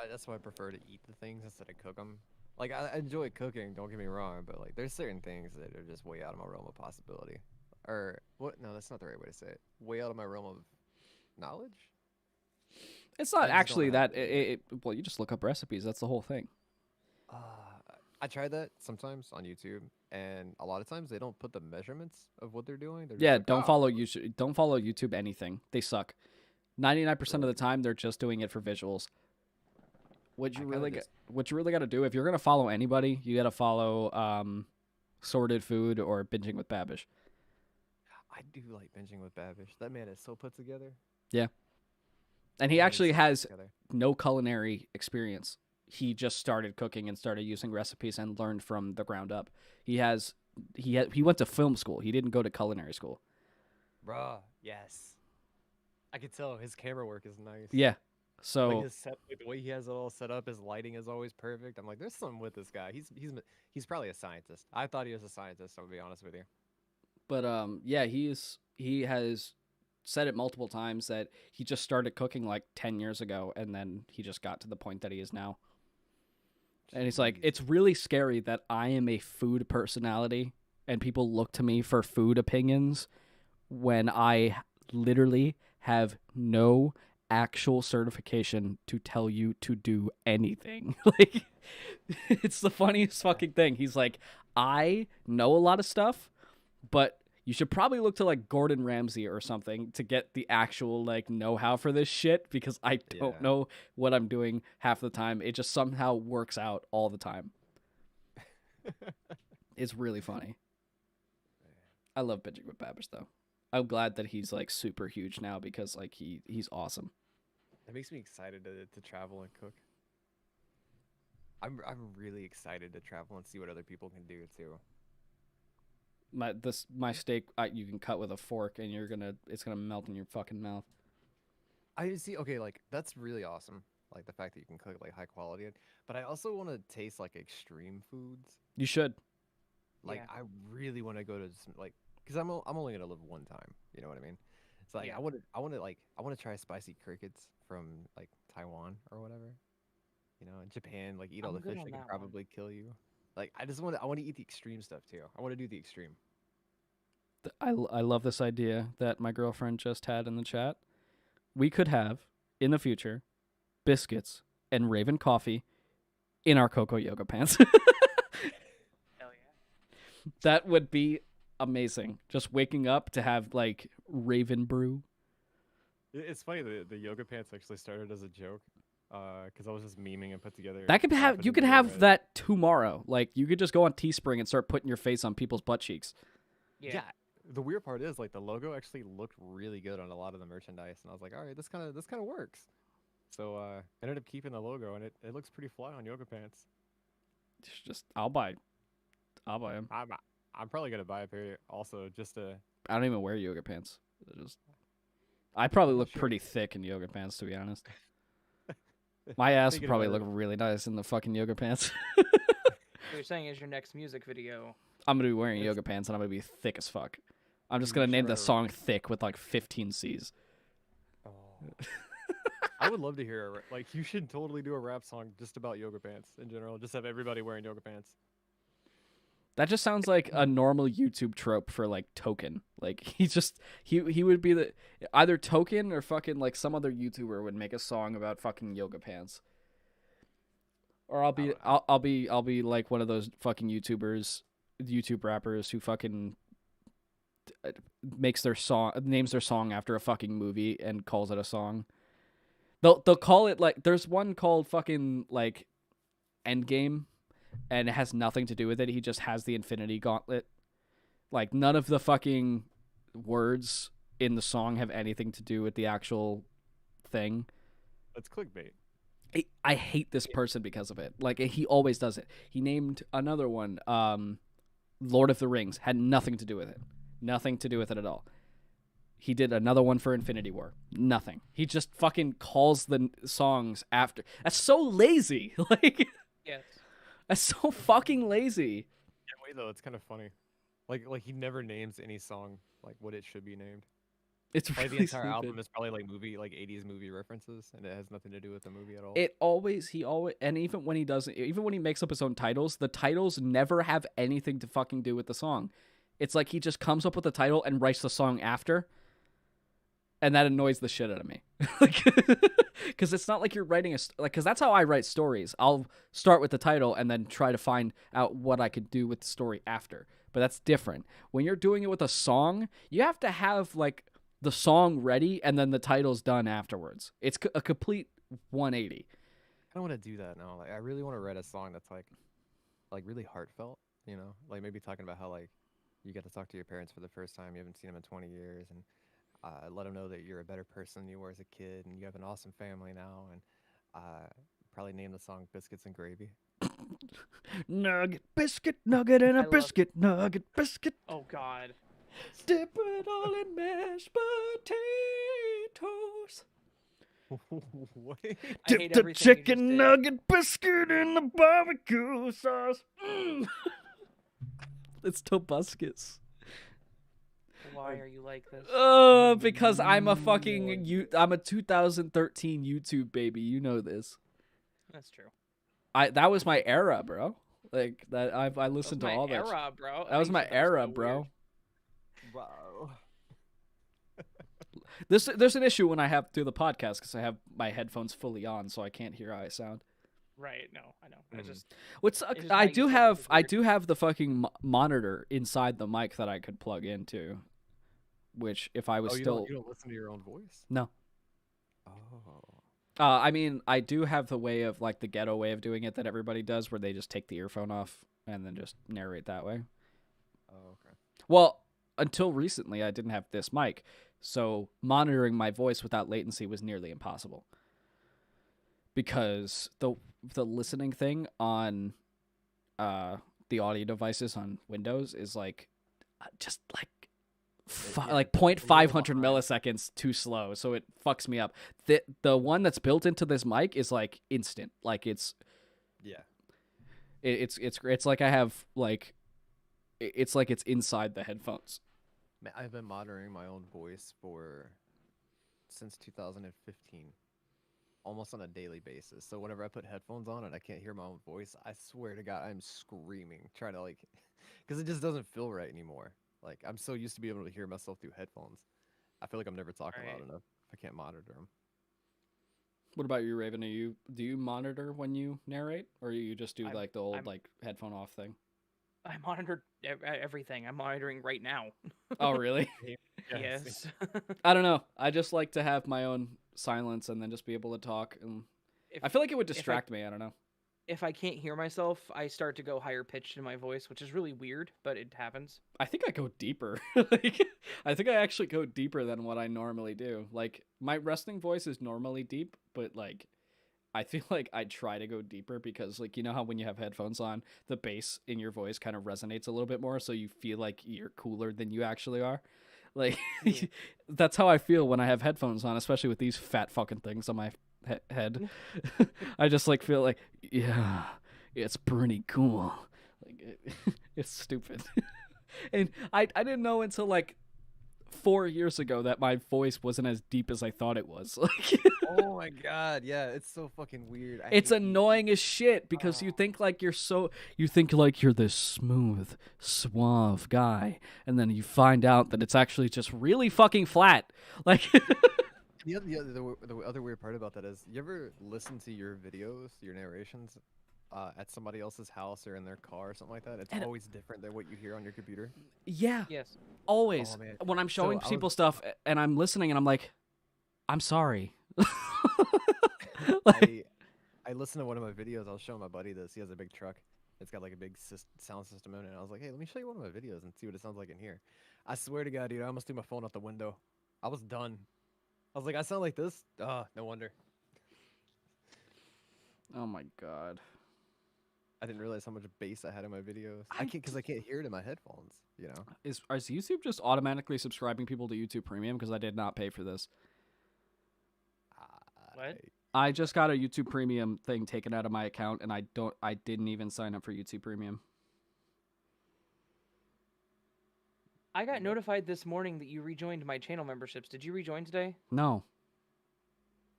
Speaker 3: That's why I prefer to eat the things instead of cook them. Like I enjoy cooking, don't get me wrong, but like there's certain things that are just way out of my realm of possibility. Or what? No, that's not the right way to say it. Way out of my realm of knowledge.
Speaker 1: It's
Speaker 3: I
Speaker 1: not
Speaker 3: just don't
Speaker 1: actually
Speaker 3: know how to
Speaker 1: that.
Speaker 3: do it.
Speaker 1: Well, you just look up recipes. That's the whole thing.
Speaker 3: Uh, I tried that sometimes on YouTube, and a lot of times they don't put the measurements of what they're doing. They're just
Speaker 1: Yeah,
Speaker 3: like, oh,
Speaker 1: Don't follow YouTube anything. They suck. 99% of the
Speaker 3: right.
Speaker 1: time, they're just doing it for visuals.
Speaker 3: I kind of just
Speaker 1: What you really got to do if you're gonna follow anybody, you got to follow Sorted Food or Binging with Babish.
Speaker 3: I do like binging with Babish. That man is so put together.
Speaker 1: Yeah, and he
Speaker 3: That man is
Speaker 1: actually
Speaker 3: so put
Speaker 1: has
Speaker 3: together.
Speaker 1: no culinary experience. He just started cooking and started using recipes and learned from the ground up. He went to film school. He didn't go to culinary school.
Speaker 3: Bruh, yes. I could tell his camera work is nice.
Speaker 1: Yeah.
Speaker 3: Like
Speaker 1: So
Speaker 3: like the way he has it all set up, his lighting is always perfect. I'm like, there's something with this guy. He's probably a scientist. I thought he was a scientist. I'll be honest with you.
Speaker 1: but yeah, he has said it multiple times that he just started cooking like 10 years ago and then he just got to the point that he is now. And he's like,
Speaker 3: Jeez.
Speaker 1: it's really scary that I am a food personality and people look to me for food opinions when I literally have no actual certification to tell you to do anything. Like, it's the funniest fucking thing. He's like, I know a lot of stuff, but you should probably look to like Gordon Ramsay or something to get the actual like know-how for this shit because I don't
Speaker 3: Yeah.
Speaker 1: know what I'm doing half the time. It just somehow works out all the time. It's really funny. I love Binging with Babish though. I'm glad that he's like super huge now because like he's awesome.
Speaker 3: That makes me excited to travel and cook. I'm really excited to travel and see what other people can do too.
Speaker 1: My steak you can cut with a fork and it's gonna melt in your fucking mouth.
Speaker 3: I see. Okay, like that's really awesome. Like the fact that you can cook like high quality, but I also want to taste like extreme foods.
Speaker 1: You should.
Speaker 3: Like
Speaker 2: Yeah.
Speaker 3: I really want to go to some, like because I'm only gonna live one time. You know what I mean? It's like
Speaker 2: Yeah.
Speaker 3: I want to try spicy crickets from like Taiwan or whatever. You know, in Japan, like eat all
Speaker 2: I'm
Speaker 3: the
Speaker 2: good
Speaker 3: fish
Speaker 2: on
Speaker 3: that can
Speaker 2: that one.
Speaker 3: probably kill you. Like I want to eat the extreme stuff too. I want to do the extreme.
Speaker 1: I love this idea that my girlfriend just had in the chat. We could have in the future biscuits and Raven coffee in our Koko yoga pants.
Speaker 2: Hell yeah.
Speaker 1: That would be amazing. Just waking up to have like Raven brew.
Speaker 3: It's funny the yoga pants actually started as a joke. because I was just memeing and put together.
Speaker 1: That could
Speaker 3: what
Speaker 1: have
Speaker 3: happened
Speaker 1: you
Speaker 3: in
Speaker 1: could
Speaker 3: the
Speaker 1: have
Speaker 3: Red.
Speaker 1: that tomorrow. Like you could just go on Teespring and start putting your face on people's butt cheeks.
Speaker 2: Yeah.
Speaker 3: The weird part is like the logo actually looked really good on a lot of the merchandise, and I was like, all right, this kind of works. So I ended up keeping the logo, and it looks pretty fly on yoga pants.
Speaker 1: Just I'll buy them.
Speaker 3: I'm probably gonna buy a pair also just to.
Speaker 1: I don't even wear yoga pants. I probably
Speaker 3: I'm not
Speaker 1: look
Speaker 3: sure.
Speaker 1: pretty thick in yoga pants, to be honest. My ass would
Speaker 3: Thinking
Speaker 1: probably
Speaker 3: about
Speaker 1: look
Speaker 3: it.
Speaker 1: really nice in the fucking yoga pants.
Speaker 2: What you're saying is your next music video.
Speaker 1: I'm gonna be wearing
Speaker 3: It's-
Speaker 1: yoga pants and I'm gonna be thick as fuck. I'm just
Speaker 3: You
Speaker 1: gonna
Speaker 3: should
Speaker 1: name the
Speaker 3: write a
Speaker 1: song "Thick" with like 15 C's.
Speaker 3: Oh. I would love to hear like you should totally do a rap song just about yoga pants in general. Just have everybody wearing yoga pants.
Speaker 1: That just sounds like a normal YouTube trope for like Token. Like he would be the either Token or fucking like some other YouTuber would make a song about fucking yoga pants. Or I'll be like one of those fucking YouTube rappers who fucking names their song after a fucking movie and calls it a song. They'll call it like there's one called fucking like Endgame, and it has nothing to do with it. He just has the Infinity Gauntlet. Like none of the fucking words in the song have anything to do with the actual thing.
Speaker 3: That's clickbait.
Speaker 1: I hate this person because of it. Like he always does it. He named another one, Lord of the Rings, had nothing to do with it. Nothing to do with it at all. He did another one for Infinity War. Nothing. He just fucking calls the songs after. That's so lazy. Like
Speaker 2: Yes.
Speaker 1: that's so fucking lazy.
Speaker 3: Yeah, wait though, it's kind of funny. Like he never names any song like what it should be named.
Speaker 1: It's
Speaker 3: Like
Speaker 1: really
Speaker 3: the entire
Speaker 1: stupid.
Speaker 3: album is probably like 80s movie references, and it has nothing to do with the movie at all.
Speaker 1: He always, and even when he doesn't, even when he makes up his own titles, the titles never have anything to fucking do with the song. It's like he just comes up with a title and writes the song after, and that annoys the shit out of me. Because it's not like you're writing because that's how I write stories. I'll start with the title and then try to find out what I could do with the story after. But that's different. When you're doing it with a song, you have to have like the song ready and then the title's done afterwards. It's a complete 180.
Speaker 3: I don't want to do that now. Like I really want to write a song that's like really heartfelt, you know? Like maybe talking about how like you get to talk to your parents for the first time, you haven't seen them in 20 years, and let them know that you're a better person than you were as a kid, and you have an awesome family now, and probably name the song Biscuits and Gravy.
Speaker 1: Nugget, biscuit, nugget, and
Speaker 2: I
Speaker 1: a
Speaker 2: love-
Speaker 1: biscuit, nugget, biscuit.
Speaker 2: Oh God.
Speaker 1: Dip it all in mashed potatoes.
Speaker 3: What?
Speaker 2: I
Speaker 1: Dip
Speaker 2: hate
Speaker 1: the
Speaker 2: everything you just
Speaker 1: chicken
Speaker 2: did.
Speaker 1: nugget biscuit in the barbecue sauce. It's Tobuscus.
Speaker 2: Why are you like this?
Speaker 1: Because I'm a fucking I'm a 2013 YouTube baby. You know this.
Speaker 2: That's true.
Speaker 1: That was my era, bro. Like that I listened to all that.
Speaker 2: era, bro.
Speaker 1: That was
Speaker 2: I
Speaker 1: my
Speaker 2: used to-
Speaker 1: era,
Speaker 2: so
Speaker 1: bro.
Speaker 2: weird.
Speaker 3: Wow.
Speaker 1: There's an issue when I have through the podcast because I have my headphones fully on, so I can't hear how I sound.
Speaker 2: Right. No, I know. I
Speaker 3: Mhm.
Speaker 2: just
Speaker 1: What's
Speaker 2: It's just
Speaker 1: I
Speaker 2: how you
Speaker 1: do
Speaker 2: sound
Speaker 1: have
Speaker 2: is
Speaker 1: I
Speaker 2: weird.
Speaker 1: do have the fucking monitor inside the mic that I could plug into, which if I was
Speaker 3: Oh, you
Speaker 1: still
Speaker 3: don't listen to your own voice?
Speaker 1: no.
Speaker 3: Oh.
Speaker 1: I mean, I do have the way of like the ghetto way of doing it that everybody does, where they just take the earphone off and then just narrate that way.
Speaker 3: Oh, okay.
Speaker 1: Well, until recently, I didn't have this mic, so monitoring my voice without latency was nearly impossible. Because the listening thing on the audio devices on Windows is like just like
Speaker 3: Yeah,
Speaker 1: like
Speaker 3: it's a little
Speaker 1: 0.500
Speaker 3: behind.
Speaker 1: milliseconds too slow, so it fucks me up. The one that's built into this mic is like instant. Like it's
Speaker 3: Yeah.
Speaker 1: it's like I have like it's like it's inside the headphones.
Speaker 3: Man, I've been monitoring my own voice since 2015, almost on a daily basis. So whenever I put headphones on and I can't hear my own voice, I swear to God, I'm screaming, trying to like, because it just doesn't feel right anymore. Like I'm so used to be able to hear myself through headphones. I feel like I'm never talking
Speaker 2: Right.
Speaker 3: loud enough if I can't monitor them.
Speaker 1: What about you, Raven? Do you monitor when you narrate, or you just do
Speaker 2: I'm-
Speaker 1: like the old
Speaker 2: I'm-
Speaker 1: like headphone off thing?
Speaker 2: I monitored everything. I'm monitoring right now.
Speaker 1: Oh, really?
Speaker 2: Yes.
Speaker 1: I don't know. I just like to have my own silence and then just be able to talk. And I feel like it would distract me. I don't know.
Speaker 2: If I can't hear myself, I start to go higher pitched in my voice, which is really weird, but it happens.
Speaker 1: I think I go deeper. Like, I think I actually go deeper than what I normally do. Like, my resting voice is normally deep, but like, I feel like I try to go deeper because, like, you know how when you have headphones on, the bass in your voice kind of resonates a little bit more, so you feel like you're cooler than you actually are. Like,
Speaker 2: Yeah.
Speaker 1: that's how I feel when I have headphones on, especially with these fat fucking things on my head. I just like feel like, yeah, it's pretty cool. Like, it's stupid. And I didn't know until like 4 years ago that my voice wasn't as deep as I thought it was. Like,
Speaker 3: Oh my god, yeah, it's so fucking weird.
Speaker 1: it's annoying as shit because you think like you think like you're this smooth, suave guy, and then you find out that it's actually just really fucking flat. Like,
Speaker 3: The other weird part about that is, you ever listen to your videos, your narrations, at somebody else's house or in their car or something like that? It's
Speaker 1: And-
Speaker 3: always different than what you hear on your computer.
Speaker 1: yeah,
Speaker 2: Yes.
Speaker 1: always.
Speaker 3: Oh, man.
Speaker 1: When I'm showing
Speaker 3: So I
Speaker 1: people
Speaker 3: was-
Speaker 1: stuff and I'm listening and I'm like, I'm sorry. Like,
Speaker 3: I listened to one of my videos. I was showing my buddy this. He has a big truck. It's got like a big sound system in it. And I was like, hey, let me show you one of my videos and see what it sounds like in here. I swear to God, dude, I almost threw my phone out the window. I was done. I was like, I sound like this? No wonder.
Speaker 1: oh my god.
Speaker 3: I didn't realize how much bass I had in my videos. I can't, because I can't hear it in my headphones, you know?
Speaker 1: Is YouTube just automatically subscribing people to YouTube Premium? Because I did not pay for this.
Speaker 2: What?
Speaker 1: I just got a YouTube Premium thing taken out of my account, and I didn't even sign up for YouTube Premium.
Speaker 2: I got notified this morning that you rejoined my channel memberships. Did you rejoin today?
Speaker 1: No.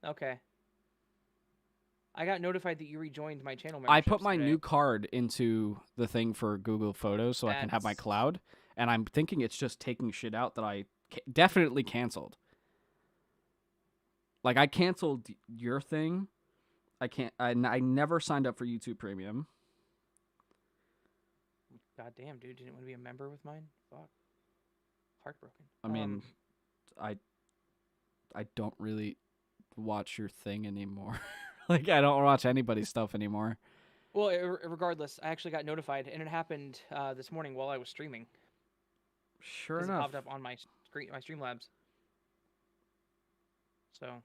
Speaker 2: Okay. I got notified that you rejoined my channel
Speaker 1: I
Speaker 2: memberships
Speaker 1: put my
Speaker 2: today.
Speaker 1: new card into the thing for Google Photos so I can have my
Speaker 2: That's-
Speaker 1: cloud, and I'm thinking it's just taking shit out that I definitely canceled. Like, I canceled your thing. I never signed up for YouTube Premium.
Speaker 2: God damn, dude, didn't want to be a member with mine? Fuck. Heartbroken.
Speaker 1: I mean, I don't really watch your thing anymore. Like, I don't watch anybody's stuff anymore.
Speaker 2: Well, regardless, I actually got notified, and it happened this morning while I was streaming.
Speaker 1: Sure
Speaker 2: 'Cause it
Speaker 1: enough.
Speaker 2: popped up on my screen, my Streamlabs. So.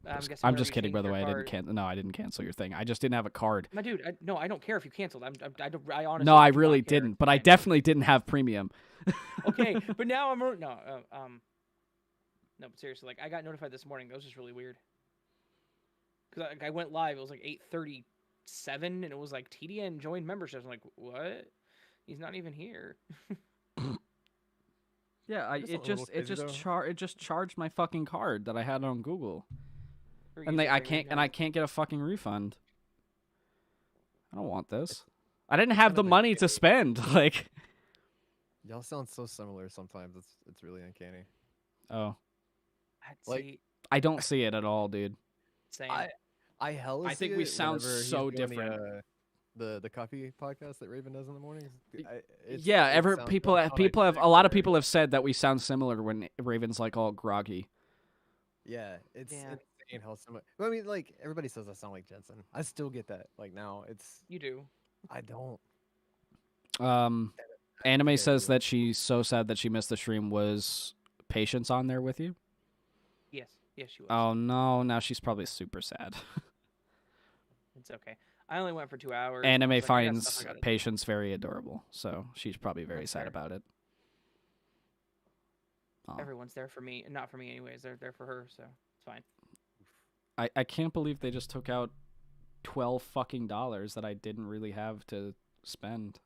Speaker 2: guessing
Speaker 1: I'm
Speaker 2: whenever
Speaker 1: just
Speaker 2: you
Speaker 1: kidding,
Speaker 2: change
Speaker 1: by the
Speaker 2: your
Speaker 1: way. I didn't
Speaker 2: card-
Speaker 1: cancel. No, I didn't cancel your thing. I just didn't have a card.
Speaker 2: My dude, no, I don't care if you canceled. I honestly.
Speaker 1: No, I
Speaker 2: do not
Speaker 1: really
Speaker 2: care if
Speaker 1: didn't.
Speaker 2: you
Speaker 1: But I
Speaker 2: canceled.
Speaker 1: definitely didn't have premium.
Speaker 2: Okay, but now I'm no, no, but seriously, like I got notified this morning. That was just really weird. Cause I went live. It was like 8:37, and it was like TDN joined memberships. I'm like, what? He's not even here.
Speaker 1: Yeah,
Speaker 3: Isn't it a little crazy, though?
Speaker 1: it just charged my fucking card that I had on Google,
Speaker 2: For
Speaker 1: and
Speaker 2: user
Speaker 1: I
Speaker 2: premium
Speaker 1: can't
Speaker 2: now.
Speaker 1: get a fucking refund. I don't want this. I didn't have
Speaker 3: kind
Speaker 1: the
Speaker 3: of
Speaker 1: money to
Speaker 3: uncanny.
Speaker 1: spend. Like,
Speaker 3: Y'all sound so similar sometimes. It's really uncanny.
Speaker 1: oh,
Speaker 2: I'd
Speaker 3: like-
Speaker 2: say
Speaker 1: I don't see it at all, dude.
Speaker 2: same.
Speaker 3: I hella
Speaker 1: I think
Speaker 3: see
Speaker 1: we
Speaker 3: it
Speaker 1: sound
Speaker 3: whenever he's
Speaker 1: so
Speaker 3: doing
Speaker 1: different.
Speaker 3: The coffee podcast that Raven does in the mornings.
Speaker 1: Yeah, people have a lot of people
Speaker 3: have.
Speaker 1: have said that we sound similar when Raven's like all groggy.
Speaker 3: Yeah, it's
Speaker 2: Yeah.
Speaker 3: insane how similar. But I mean, like everybody says I sound like Jensen. I still get that. Like now,
Speaker 2: You do.
Speaker 3: I don't.
Speaker 1: Anime
Speaker 3: I
Speaker 1: says
Speaker 3: do.
Speaker 1: that she's so sad that she missed the stream. Was Patience on there with you?
Speaker 2: Yes. Yes, she was.
Speaker 1: Oh no, now she's probably super sad.
Speaker 2: It's okay. I only went for 2 hours. and I
Speaker 1: Anime
Speaker 2: was like, I got
Speaker 1: finds
Speaker 2: stuff I gotta do.
Speaker 1: Patience very adorable, so she's probably very
Speaker 2: That's
Speaker 1: sad
Speaker 2: fair.
Speaker 1: about it. Oh.
Speaker 2: Everyone's there for me, not for me anyways. They're there for her, so it's fine.
Speaker 1: I can't believe they just took out $12 fucking that I didn't really have to spend.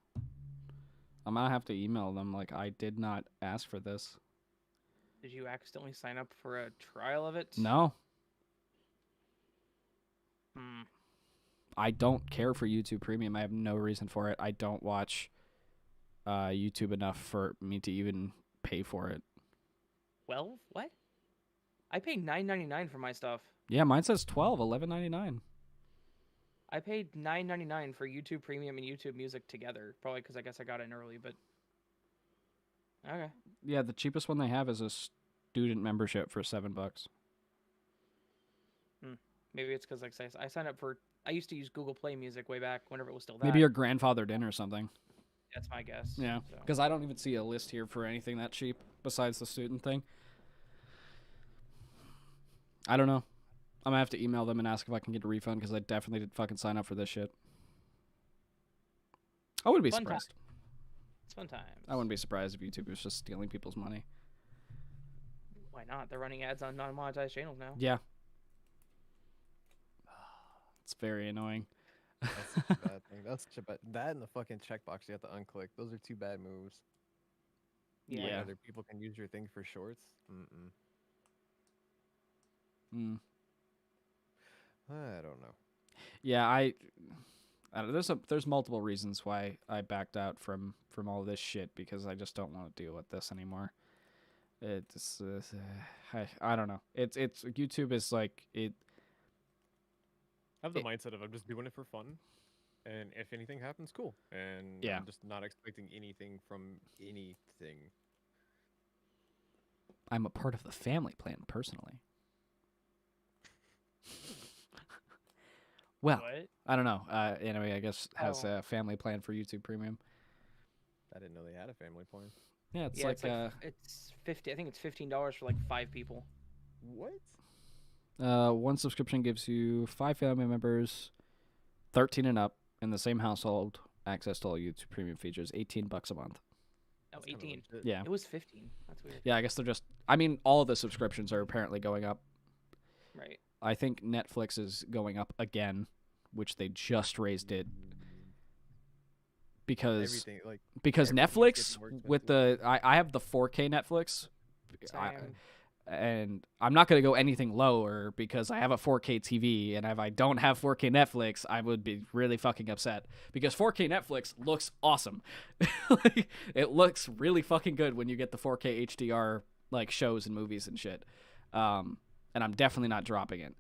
Speaker 1: I'm gonna have to email them like I did not ask for this.
Speaker 2: Did you accidentally sign up for a trial of it?
Speaker 1: No,
Speaker 2: Hmm.
Speaker 1: I don't care for YouTube Premium. I have no reason for it. I don't watch YouTube enough for me to even pay for it.
Speaker 2: Well, what? I paid $9.99 for my stuff.
Speaker 1: Yeah, mine says $11.99.
Speaker 2: I paid $9.99 for YouTube Premium and YouTube Music together. Probably because I guess I got in early, but okay.
Speaker 1: Yeah, the cheapest one they have is a student membership for $7.
Speaker 2: Maybe it's because like I signed up for. I used to use Google Play Music way back whenever it was still that.
Speaker 1: Maybe you're grandfathered in or something.
Speaker 2: That's my guess.
Speaker 1: Yeah,
Speaker 2: So.
Speaker 1: because I don't even see a list here for anything that cheap besides the student thing. I don't know. I'm gonna have to email them and ask if I can get a refund because I definitely did fucking sign up for this shit. I wouldn't be
Speaker 2: Fun
Speaker 1: surprised.
Speaker 2: It's fun times.
Speaker 1: I wouldn't be surprised if YouTube was just stealing people's money.
Speaker 2: Why not? They're running ads on non-monetized channels now.
Speaker 1: Yeah. It's very annoying.
Speaker 3: That's such a bad thing. That's such a bad. That and the fucking checkbox you have to unclick. Those are two bad moves.
Speaker 2: Yeah.
Speaker 1: Yeah.
Speaker 3: Other people can use your thing for shorts. Mm-mm. I don't know.
Speaker 1: Yeah, I don't know, there's multiple reasons why I backed out from all this shit because I just don't want to deal with this anymore. It's I don't know. It's YouTube is like it.
Speaker 3: I have the mindset of I'm just doing it for fun, and if anything happens, cool. And
Speaker 1: Yeah.
Speaker 3: I'm just not expecting anything from anything.
Speaker 1: I'm a part of the family plan personally. Well,
Speaker 2: What?
Speaker 1: I don't know. Anyway, I guess has
Speaker 2: Oh.
Speaker 1: a family plan for YouTube Premium.
Speaker 3: I didn't know they had a family plan.
Speaker 1: Yeah, it's
Speaker 2: Yeah,
Speaker 1: like,
Speaker 2: it's 50. I think it's $15 for like 5 people.
Speaker 3: What?
Speaker 1: one subscription gives you 5 family members, 13 and up in the same household, access to all YouTube Premium features, $18 a month.
Speaker 2: Oh,
Speaker 3: That's kinda
Speaker 2: 18.
Speaker 3: legit.
Speaker 1: Yeah.
Speaker 2: It was 15. That's weird.
Speaker 1: Yeah, I guess they're just. I mean, all of the subscriptions are apparently going up.
Speaker 2: Right.
Speaker 1: I think Netflix is going up again, which they just raised it because
Speaker 3: Everything like
Speaker 1: because
Speaker 3: everything's
Speaker 1: Netflix
Speaker 3: getting more
Speaker 1: with the I have the 4K Netflix.
Speaker 2: Same.
Speaker 1: And I'm not going to go anything lower because I have a 4K TV, and if I don't have 4K Netflix, I would be really fucking upset because 4K Netflix looks awesome. Like, it looks really fucking good when you get the 4K HDR like shows and movies and shit. And I'm definitely not dropping it,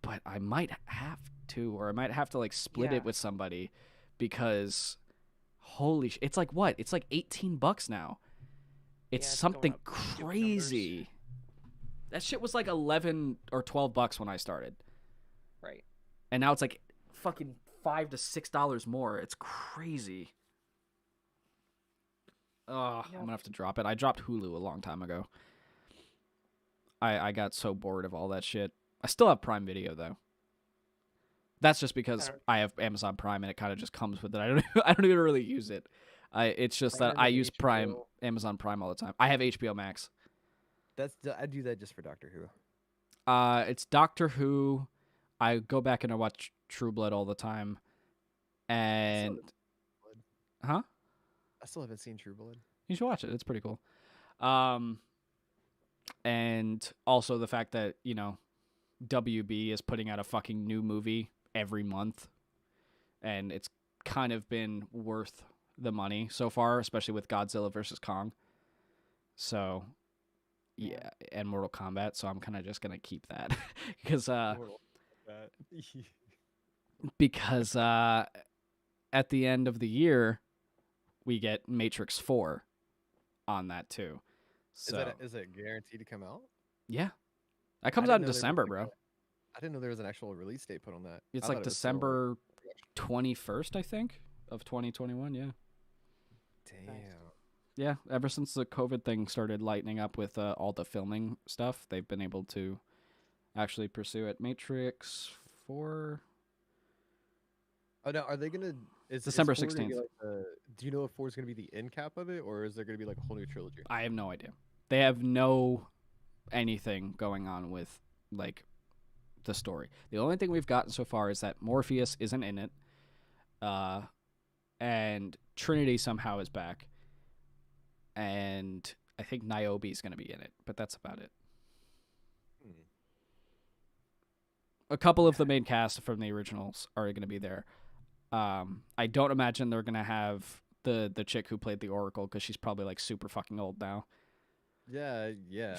Speaker 1: but I might have to, or I might have to like split
Speaker 2: Yeah.
Speaker 1: it with somebody because holy it's like what? It's like $18 now. It's
Speaker 2: it's going
Speaker 1: something
Speaker 2: up stupid numbers.
Speaker 1: crazy. That shit was like $11 or $12 when I started,
Speaker 2: Right.
Speaker 1: and now it's like fucking $5 to $6 more. It's crazy. I'm gonna have to drop it. I dropped Hulu a long time ago. I got so bored of all that shit. I still have Prime Video though. That's just because I have Amazon Prime and it kind of just comes with it. I don't even really use it. It's just that I use Amazon Prime all the time. I have HBO Max.
Speaker 3: I do that just for Doctor Who.
Speaker 1: It's Doctor Who. I go back and I watch True Blood all the time. And huh?
Speaker 3: I still haven't seen True Blood.
Speaker 1: You should watch it. It's pretty cool. And also the fact that, you know, WB is putting out a fucking new movie every month, and it's kind of been worth the money so far, especially with Godzilla versus Kong. So yeah, and Mortal Kombat, so I'm kind of just going to keep that because at the end of the year we get Matrix 4 on that too. So
Speaker 3: Is it guaranteed to come out?
Speaker 1: yeah. That comes out in December, bro.
Speaker 3: I didn't know there was an actual release date put on that.
Speaker 1: It's
Speaker 3: I
Speaker 1: like
Speaker 3: thought it was still,
Speaker 1: December 21st, I think, of 2021, yeah.
Speaker 3: Damn.
Speaker 1: Yeah, ever since the COVID thing started lightening up with all the filming stuff, they've been able to actually pursue it. Matrix 4.
Speaker 3: Oh, now are they gonna?
Speaker 1: December
Speaker 3: is 4 gonna be
Speaker 1: 16th.
Speaker 3: Do you know if 4 is gonna be the end cap of it, or is there gonna be like a whole new trilogy?
Speaker 1: I have no idea. They have no anything going on with like the story. The only thing we've gotten so far is that Morpheus isn't in it, and Trinity somehow is back, and I think Niobe is going to be in it, but that's about it. A couple of the main cast from the originals are going to be there. I don't imagine they're going to have the chick who played the Oracle because she's probably like super fucking old now.
Speaker 3: Yeah.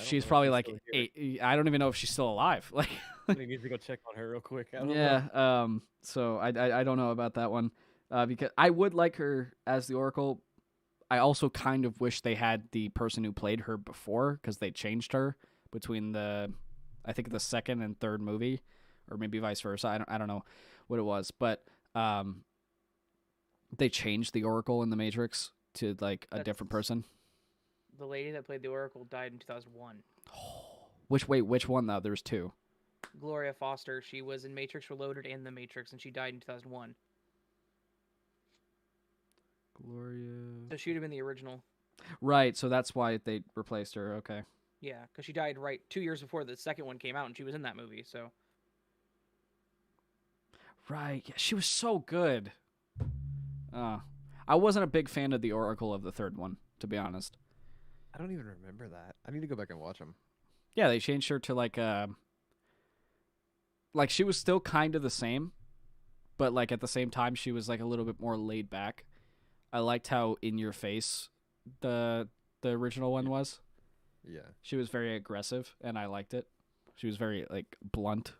Speaker 1: She's probably like 8. I don't even know if she's still alive. Like,
Speaker 3: we need to go check on her real quick. I don't know.
Speaker 1: yeah. So I don't know about that one, because I would like her as the Oracle. I also kind of wish they had the person who played her before because they changed her between I think the second and third movie, or maybe vice versa. I don't know what it was, but they changed the Oracle in the Matrix to like a different person.
Speaker 2: The lady that played the Oracle died in 2001.
Speaker 1: Which one though? There's two.
Speaker 2: Gloria Foster. She was in Matrix Reloaded and The Matrix, and she died in 2001.
Speaker 1: Gloria.
Speaker 2: So she would have been the original.
Speaker 1: Right, so that's why they replaced her. Okay.
Speaker 2: Yeah, because she died right 2 years before the second one came out, and she was in that movie. So.
Speaker 1: Right. Yeah, she was so good. I wasn't a big fan of the Oracle of the third one, to be honest.
Speaker 3: I don't even remember that. I need to go back and watch them.
Speaker 1: Yeah, they changed her to like she was still kind of the same, but like at the same time she was like a little bit more laid back. I liked how in your face the original one was.
Speaker 3: Yeah.
Speaker 1: She was very aggressive and I liked it. She was very like blunt.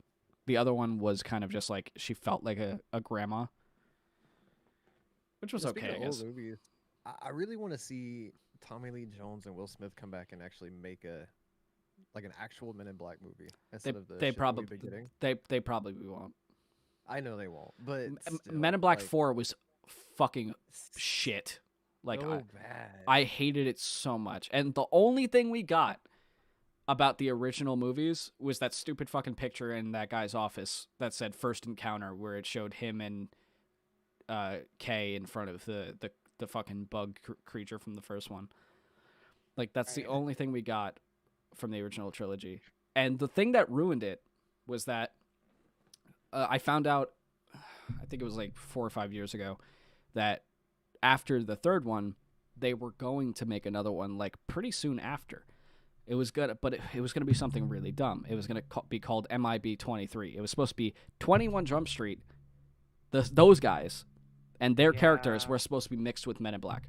Speaker 1: The other one was kind of just like she felt like a grandma. Which was okay, I guess.
Speaker 3: Old movies, I really want to see Tommy Lee Jones and Will Smith come back and actually make an actual Men in Black movie instead of the
Speaker 1: they
Speaker 3: shit that we've been getting.
Speaker 1: They probably won't.
Speaker 3: I know they won't, but still,
Speaker 1: Men in Black 4 was fucking shit. Like
Speaker 3: so bad.
Speaker 1: I hated it so much. And the only thing we got about the original movies was that stupid fucking picture in that guy's office that said First Encounter, where it showed him and Kay in front of the fucking bug creature from the first one. Like that's the only thing we got from the original trilogy. And the thing that ruined it was that I found out, I think it was like 4 or 5 years ago, that after the third one, they were going to make another one like pretty soon after. It was good, but it was going to be something really dumb. It was going to be called MIB 23. It was supposed to be 21 Jump Street, those guys, and their characters were supposed to be mixed with Men in Black.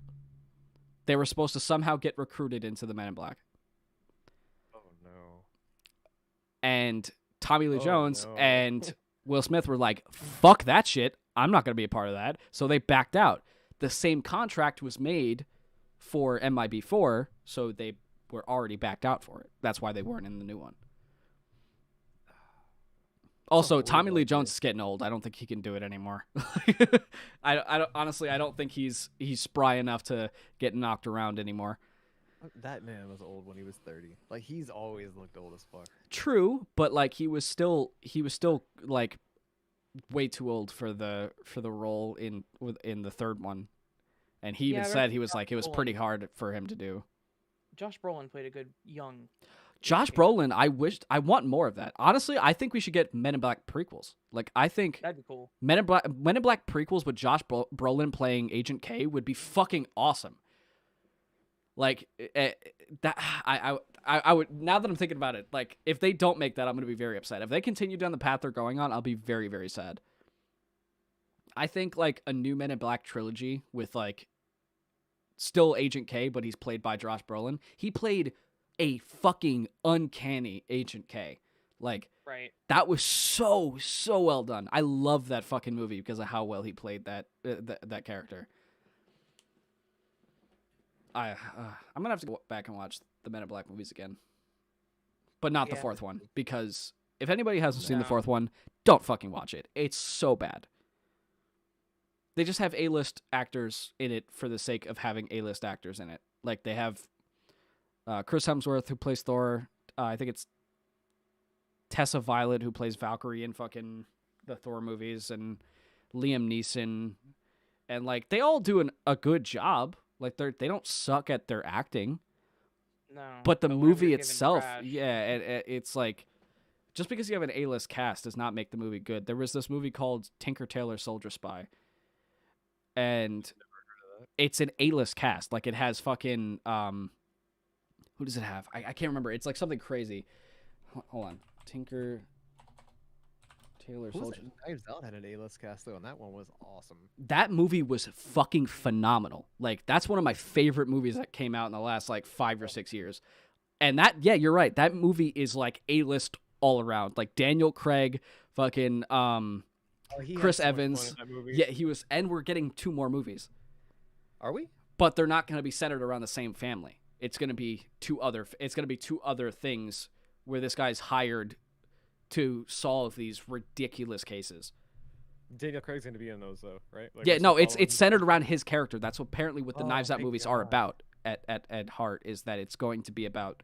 Speaker 1: They were supposed to somehow get recruited into the Men in Black.
Speaker 3: Oh, no.
Speaker 1: And Tommy Lee Jones and Will Smith were like, fuck that shit. I'm not going to be a part of that. So they backed out. The same contract was made for MIB4, so they were already backed out for it. That's why they weren't in the new one. Also, Tommy Lee Jones is getting old. I don't think he can do it anymore. I don't think he's spry enough to get knocked around anymore.
Speaker 3: That man was old when he was 30. Like he's always looked old as fuck.
Speaker 1: True, but like he was still like way too old for the role in the third one. And he even said he was like it was pretty hard for him to do.
Speaker 2: Josh Brolin played a good young
Speaker 1: Josh Brolin, I want more of that. Honestly, I think we should get Men in Black prequels. Like, I think
Speaker 2: that'd be cool.
Speaker 1: Men in Black prequels with Josh Brolin playing Agent K would be fucking awesome. Like that, I would. Now that I'm thinking about it, like if they don't make that, I'm gonna be very upset. If they continue down the path they're going on, I'll be very, very sad. I think like a new Men in Black trilogy with like still Agent K, but he's played by Josh Brolin. He played a fucking uncanny Agent K. Like, that was so well done. I love that fucking movie because of how well he played that character. I'm gonna have to go back and watch the Men in Black movies again, but not the fourth one, because if anybody hasn't seen the fourth one, don't fucking watch it. It's so bad. They just have A-list actors in it for the sake of having A-list actors in it. Like they have Chris Hemsworth, who plays Thor. I think it's Tessa Violet, who plays Valkyrie in fucking the Thor movies, and Liam Neeson, and like they all do a good job. Like they don't suck at their acting.
Speaker 2: No.
Speaker 1: But the movie itself, it's like just because you have an A-list cast does not make the movie good. There was this movie called Tinker Tailor Soldier Spy, and it's an A-list cast. Like it has fucking who does it have? I can't remember. It's like something crazy. Hold on. Tinker Tailor Soldier.
Speaker 3: Knives Out had an A-list cast though, and that one was awesome.
Speaker 1: That movie was fucking phenomenal. Like that's one of my favorite movies that came out in the last like 5 or 6 years. And that, yeah, you're right. That movie is like A-list all around. Like Daniel Craig, fucking Chris Evans. Yeah, he was, and we're getting 2 more movies.
Speaker 3: Are we?
Speaker 1: But they're not going to be centered around the same family. It's going to be 2 other things where this guy's hired to solve these ridiculous cases.
Speaker 3: Daniel Craig's gonna be in those though, right? Like,
Speaker 1: Yeah,
Speaker 3: we're
Speaker 1: no,
Speaker 3: still
Speaker 1: it's
Speaker 3: following-
Speaker 1: centered around his character. That's apparently what the
Speaker 3: Oh,
Speaker 1: Knives Out
Speaker 3: thank
Speaker 1: movies are
Speaker 3: God.
Speaker 1: about at heart, is that it's going to be about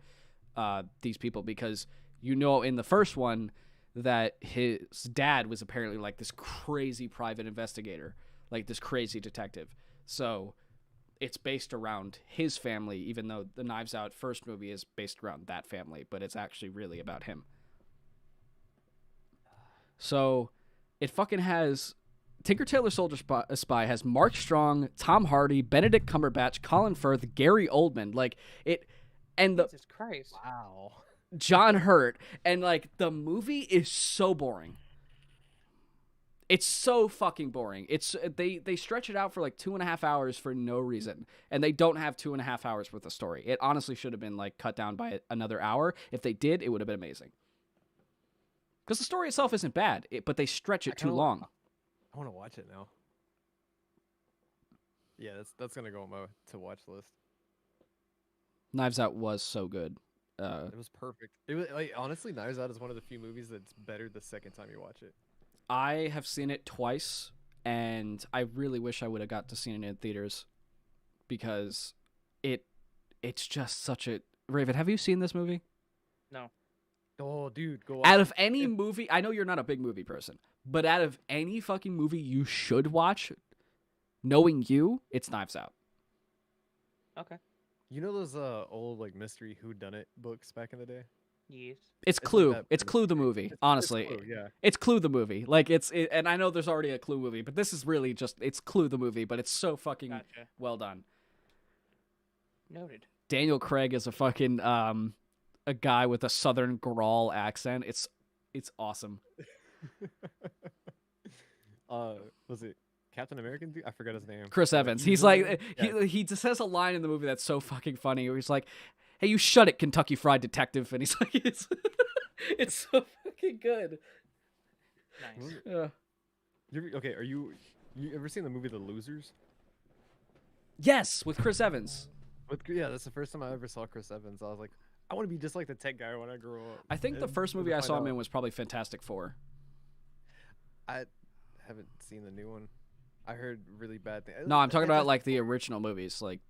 Speaker 1: these people, because in the first one that his dad was apparently like this crazy private investigator, like this crazy detective. So it's based around his family, even though the Knives Out first movie is based around that family, but it's actually really about him. So it fucking has Tinker Tailor Soldier Spy has Mark Strong, Tom Hardy, Benedict Cumberbatch, Colin Firth, Gary Oldman, like it, and the
Speaker 2: Jesus Christ.
Speaker 3: Wow.
Speaker 1: John Hurt, and like the movie is so boring. It's so fucking boring. It's they stretch it out for like 2.5 hours for no reason, and they don't have 2.5 hours worth of story. It honestly should have been like cut down by another hour. If they did, it would have been amazing. Because the story itself isn't bad, but they stretch it too
Speaker 3: kinda
Speaker 1: long.
Speaker 3: I want to watch it now. Yeah, that's gonna go on my to watch list.
Speaker 1: Knives Out was so good.
Speaker 3: It was perfect. It was like, honestly, Knives Out is one of the few movies that's better the second time you watch it.
Speaker 1: I have seen it twice, and I really wish I would have got to see it in theaters, because it's just such a... Raven, have you seen this movie?
Speaker 2: No.
Speaker 3: Oh, dude, go watch
Speaker 1: Out
Speaker 3: it.
Speaker 1: of any movie, I know you're not a big movie person, but out of any fucking movie you should watch, knowing you, it's Knives Out.
Speaker 2: Okay.
Speaker 3: You know those old like mystery whodunit books back in the day?
Speaker 2: Yes.
Speaker 1: It's
Speaker 3: It's like
Speaker 1: Clue.
Speaker 3: that,
Speaker 1: It's
Speaker 3: but
Speaker 1: Clue the movie,
Speaker 3: It's
Speaker 1: honestly.
Speaker 3: Clue, yeah.
Speaker 1: It's Clue the movie. Like, and I know there's already a Clue movie, but this is really just, it's Clue the movie, but it's so fucking
Speaker 2: Gotcha.
Speaker 1: well done.
Speaker 2: Noted.
Speaker 1: Daniel Craig is a fucking, a guy with a southern growl accent. It's awesome.
Speaker 3: Was it Captain American? Dude? I forgot his name.
Speaker 1: Chris
Speaker 3: But
Speaker 1: Evans.
Speaker 3: he
Speaker 1: He's
Speaker 3: really-
Speaker 1: like,
Speaker 3: yeah.
Speaker 1: he just has a line in the movie that's so fucking funny. Where he's like, "Hey, you shut it, Kentucky Fried Detective," and he's like, it's so fucking good.
Speaker 2: Nice.
Speaker 3: Okay, you ever seen the movie The Losers?
Speaker 1: Yes, with Chris Evans.
Speaker 3: Yeah, that's the first time I ever saw Chris Evans. I was like, I want to be just like the tech guy when I grow up.
Speaker 1: I think the
Speaker 3: And
Speaker 1: first
Speaker 3: come to
Speaker 1: movie I
Speaker 3: find
Speaker 1: saw him
Speaker 3: out,
Speaker 1: in was probably Fantastic Four.
Speaker 3: I haven't seen the new one. I heard really bad things.
Speaker 1: No, I'm talking about like the original movies. Like,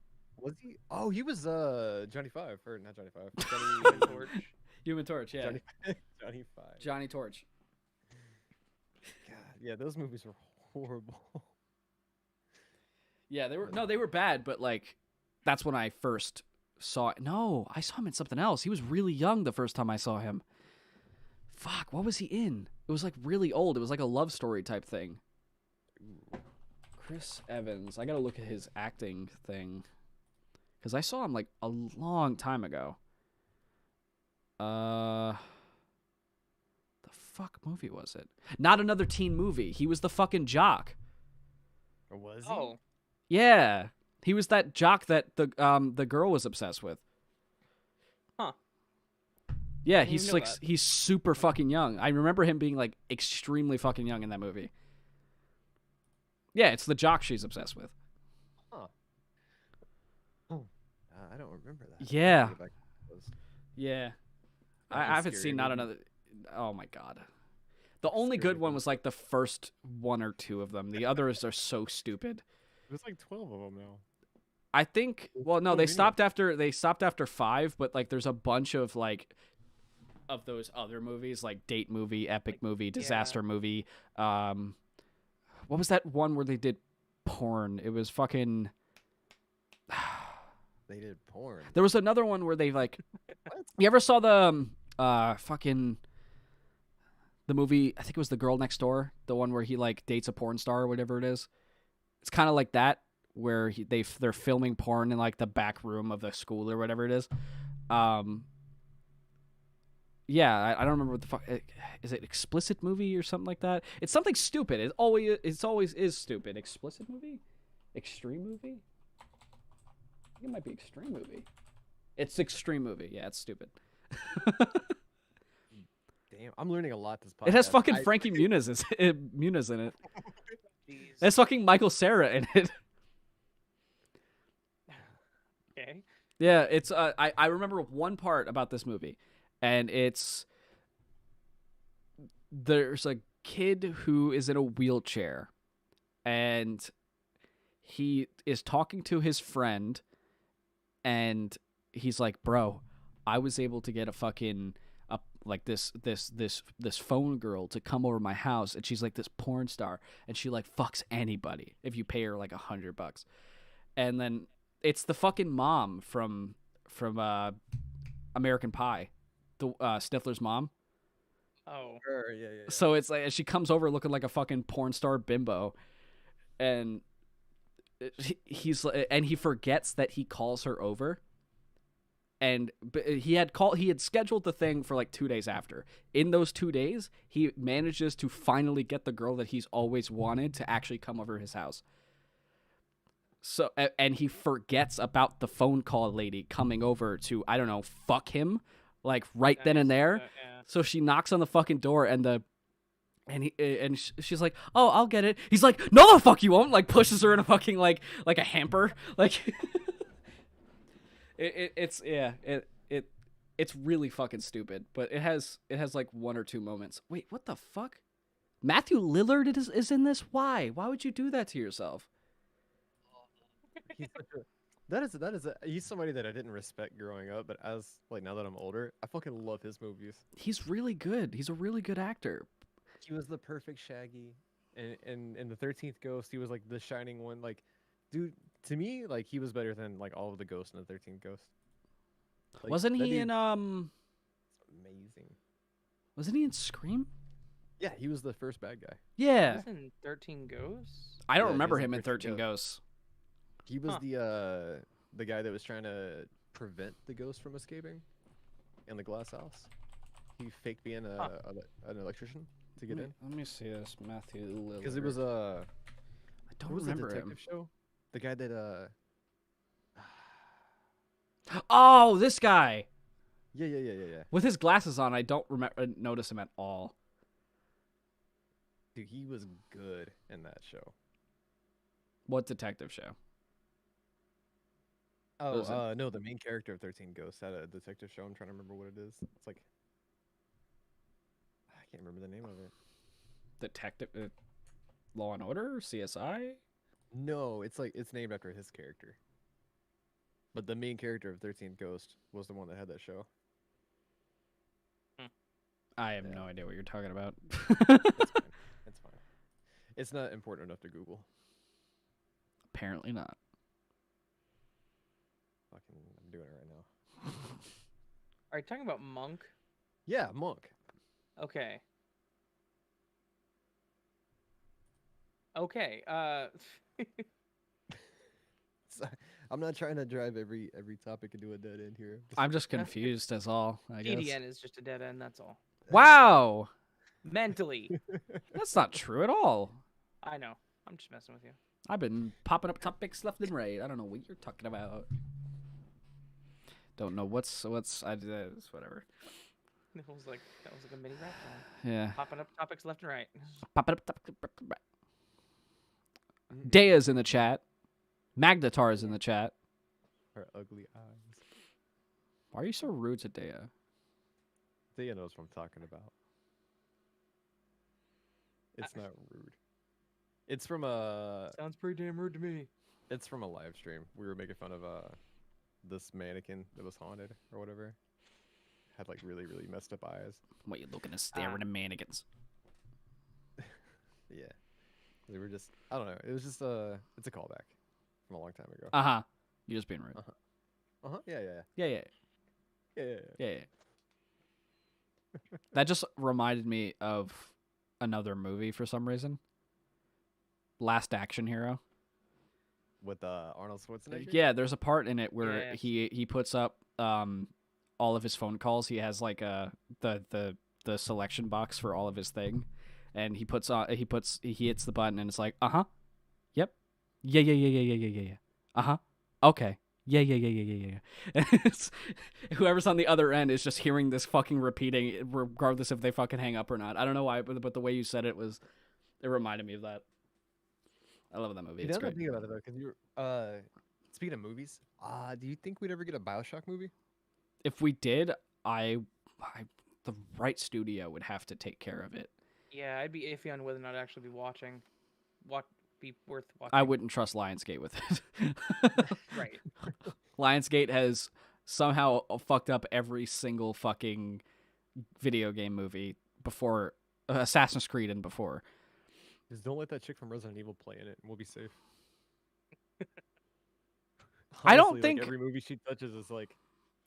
Speaker 3: Was he? Oh, he was Johnny Five or not Johnny Five.
Speaker 2: Human
Speaker 3: Johnny
Speaker 2: Torch.
Speaker 1: Human Torch, yeah.
Speaker 3: Johnny Five.
Speaker 1: Johnny Torch.
Speaker 3: God, yeah, those movies were horrible.
Speaker 1: Yeah, they were bad, but like, that's when I first saw it. No, I saw him in something else. He was really young the first time I saw him. Fuck, what was he in? It was like really old. It was like a love story type thing. Chris Evans. I gotta look at his acting thing, because I saw him like a long time ago. The fuck movie was it? Not Another Teen Movie. He was the fucking jock.
Speaker 3: Or was he?
Speaker 2: Oh.
Speaker 1: Yeah, he was that jock that the girl was obsessed with.
Speaker 2: Huh.
Speaker 1: Yeah,
Speaker 2: Didn't
Speaker 1: he's
Speaker 2: even know
Speaker 1: like
Speaker 2: that.
Speaker 1: he's super fucking young. I remember him being like extremely fucking young in that movie. Yeah, it's the jock she's obsessed with.
Speaker 3: Huh. Oh, I don't remember that.
Speaker 1: Yeah.
Speaker 3: I'll go back to those.
Speaker 1: Yeah, I
Speaker 3: That'd be
Speaker 1: haven't
Speaker 3: scary
Speaker 1: seen Not
Speaker 3: movie.
Speaker 1: Another. Oh my god, the only
Speaker 3: Scary
Speaker 1: good one
Speaker 3: movie.
Speaker 1: was like the first one or two of them. The others are so stupid.
Speaker 3: There's like 12 of them now.
Speaker 1: I think. Well, no,
Speaker 3: so
Speaker 1: they
Speaker 3: many.
Speaker 1: stopped after 5, but like there's a bunch of like of those other movies, like date movie, epic movie, disaster movie. What was that one where they did porn? It was fucking.
Speaker 3: They did porn.
Speaker 1: There was another one where they like.
Speaker 3: What?
Speaker 1: You ever saw the fucking the movie? I think it was The Girl Next Door, the one where he like dates a porn star or whatever it is. It's kind of like that, where they're filming porn in like the back room of the school or whatever it is. Yeah, I don't remember what the fuck is it. Explicit movie or something like that. It's something stupid. It's always is stupid. Explicit movie, extreme movie. I think it might be extreme movie. It's extreme movie. Yeah, it's stupid.
Speaker 3: Damn, I'm learning a lot this podcast.
Speaker 1: It has fucking
Speaker 3: I-
Speaker 1: Frankie Muniz Muniz in it.
Speaker 2: Jeez.
Speaker 1: There's fucking Michael Cera in it.
Speaker 2: Okay.
Speaker 1: Yeah, it's I remember one part about this movie, and it's there's a kid who is in a wheelchair, and he is talking to his friend, and he's like, "Bro, I was able to get a fucking like this phone girl to come over my house, and she's like this porn star, and she like fucks anybody if you pay her like $100." And then it's the fucking mom from American Pie, the Stifler's mom.
Speaker 2: Oh.
Speaker 3: Sure, yeah, yeah, yeah.
Speaker 1: So it's like she comes over looking like a fucking porn star bimbo, and he forgets that he calls her over. And he had scheduled the thing for like 2 days after. In those 2 days, he manages to finally get the girl that he's always wanted to actually come over his house. So, and he forgets about the phone call lady coming over to, I don't know, fuck him, like right then and there.
Speaker 2: Yeah.
Speaker 1: So she knocks on the fucking door, and she's like, "Oh, I'll get it." He's like, "No, the fuck you won't!" Like pushes her in a fucking like a hamper, like. It's really fucking stupid, but it has like one or two moments. Wait, what the fuck? Matthew Lillard is in this? Why would you do that to yourself?
Speaker 3: He's such a, he's somebody that I didn't respect growing up, but as like now that I'm older, I fucking love his movies.
Speaker 1: He's really good. He's a really good actor.
Speaker 3: He was the perfect Shaggy, and in the 13th Ghost, he was like the shining one. Like, dude, to me, like he was better than like all of the ghosts in the 13th Ghost. Like,
Speaker 1: Wasn't
Speaker 3: that
Speaker 1: he
Speaker 3: dude-
Speaker 1: in
Speaker 3: Amazing.
Speaker 1: Wasn't he in Scream?
Speaker 3: Yeah, he was the first bad guy.
Speaker 1: Yeah.
Speaker 2: He's in 13 Ghosts.
Speaker 1: I don't
Speaker 3: Yeah,
Speaker 1: remember
Speaker 3: he's
Speaker 1: him
Speaker 3: in
Speaker 1: in
Speaker 3: 13
Speaker 1: 13 Ghosts.
Speaker 3: He was
Speaker 2: Huh.
Speaker 3: the guy that was trying to prevent the ghost from escaping in the glass house. He faked being an electrician to get in
Speaker 1: Let me see this Matthew Lillard.
Speaker 3: because it was
Speaker 1: I don't
Speaker 3: what was the
Speaker 1: remember
Speaker 3: detective
Speaker 1: him.
Speaker 3: show? The guy that
Speaker 1: Oh, this guy
Speaker 3: yeah.
Speaker 1: with his glasses on. I don't notice him at all.
Speaker 3: Dude, he was good in that show.
Speaker 1: What detective show?
Speaker 3: Oh,
Speaker 1: Was it-
Speaker 3: no, the main character of 13 Ghosts had a detective show. I'm trying to remember what it is. It's like I can't remember the name of it.
Speaker 1: Detective, Law and Order, CSI.
Speaker 3: No, it's like it's named after his character. But the main character of 13 Ghost was the one that had that show.
Speaker 1: I have
Speaker 3: Yeah.
Speaker 1: no idea what you're talking about.
Speaker 3: It's fine. It's fine. It's not important enough to Google.
Speaker 1: Apparently not.
Speaker 3: Fucking, I'm doing it right now.
Speaker 2: Are you talking about Monk?
Speaker 3: Yeah, Monk.
Speaker 2: Okay. Okay.
Speaker 3: So, I'm not trying to drive every topic into a dead end here.
Speaker 1: I'm just confused as all, I guess.
Speaker 2: TDN is just a dead end. That's all.
Speaker 1: Wow.
Speaker 2: Mentally,
Speaker 1: That's not true at all.
Speaker 2: I know. I'm just messing with you.
Speaker 1: I've been popping up topics left and right. I don't know what you're talking about. Don't know what's it's whatever.
Speaker 2: That was like a mini rap song.
Speaker 1: Yeah.
Speaker 2: Popping up topics left and right.
Speaker 1: Popping up Daya's in the chat. Magnetar is in the chat.
Speaker 3: Her ugly eyes.
Speaker 1: Why are you so rude to Daya?
Speaker 3: Thea knows what I'm talking about. It's not rude. It's from a
Speaker 2: Sounds pretty damn rude to me.
Speaker 3: it's from a live stream. We were making fun of this mannequin that was haunted or whatever. Had like really, really messed up eyes.
Speaker 1: What, you looking to stare at mannequins?
Speaker 3: Yeah. They were just I don't know. It was just it's a callback from a long time ago.
Speaker 1: Uh-huh. You're just being rude.
Speaker 3: Uh-huh. Yeah.
Speaker 1: Yeah.
Speaker 3: Yeah.
Speaker 1: That just reminded me of another movie for some reason. Last Action Hero.
Speaker 3: With Arnold Schwarzenegger?
Speaker 1: Yeah, there's a part in it where
Speaker 2: Yeah.
Speaker 1: he puts up all of his phone calls. He has like the selection box for all of his thing, and he hits the button and it's like, yep, yeah, okay, yeah. It's, whoever's on the other end is just hearing this fucking repeating, regardless if they fucking hang up or not. I don't know why, but the way you said it reminded me of that. I love that movie.
Speaker 3: You
Speaker 1: It's
Speaker 3: know what I'm
Speaker 1: great.
Speaker 3: thinking about it though, because you're speaking of movies, do you think we'd ever get a BioShock movie?
Speaker 1: If we did, the right studio would have to take care of it.
Speaker 2: Yeah, I'd be iffy on whether or not I'd actually be watching. What be worth watching?
Speaker 1: I wouldn't trust Lionsgate with it.
Speaker 2: Right.
Speaker 1: Lionsgate has somehow fucked up every single fucking video game movie before Assassin's Creed and before.
Speaker 3: Just don't let that chick from Resident Evil play in it, and we'll be safe.
Speaker 1: I don't
Speaker 3: Honestly,
Speaker 1: think-
Speaker 3: like, every movie she touches is like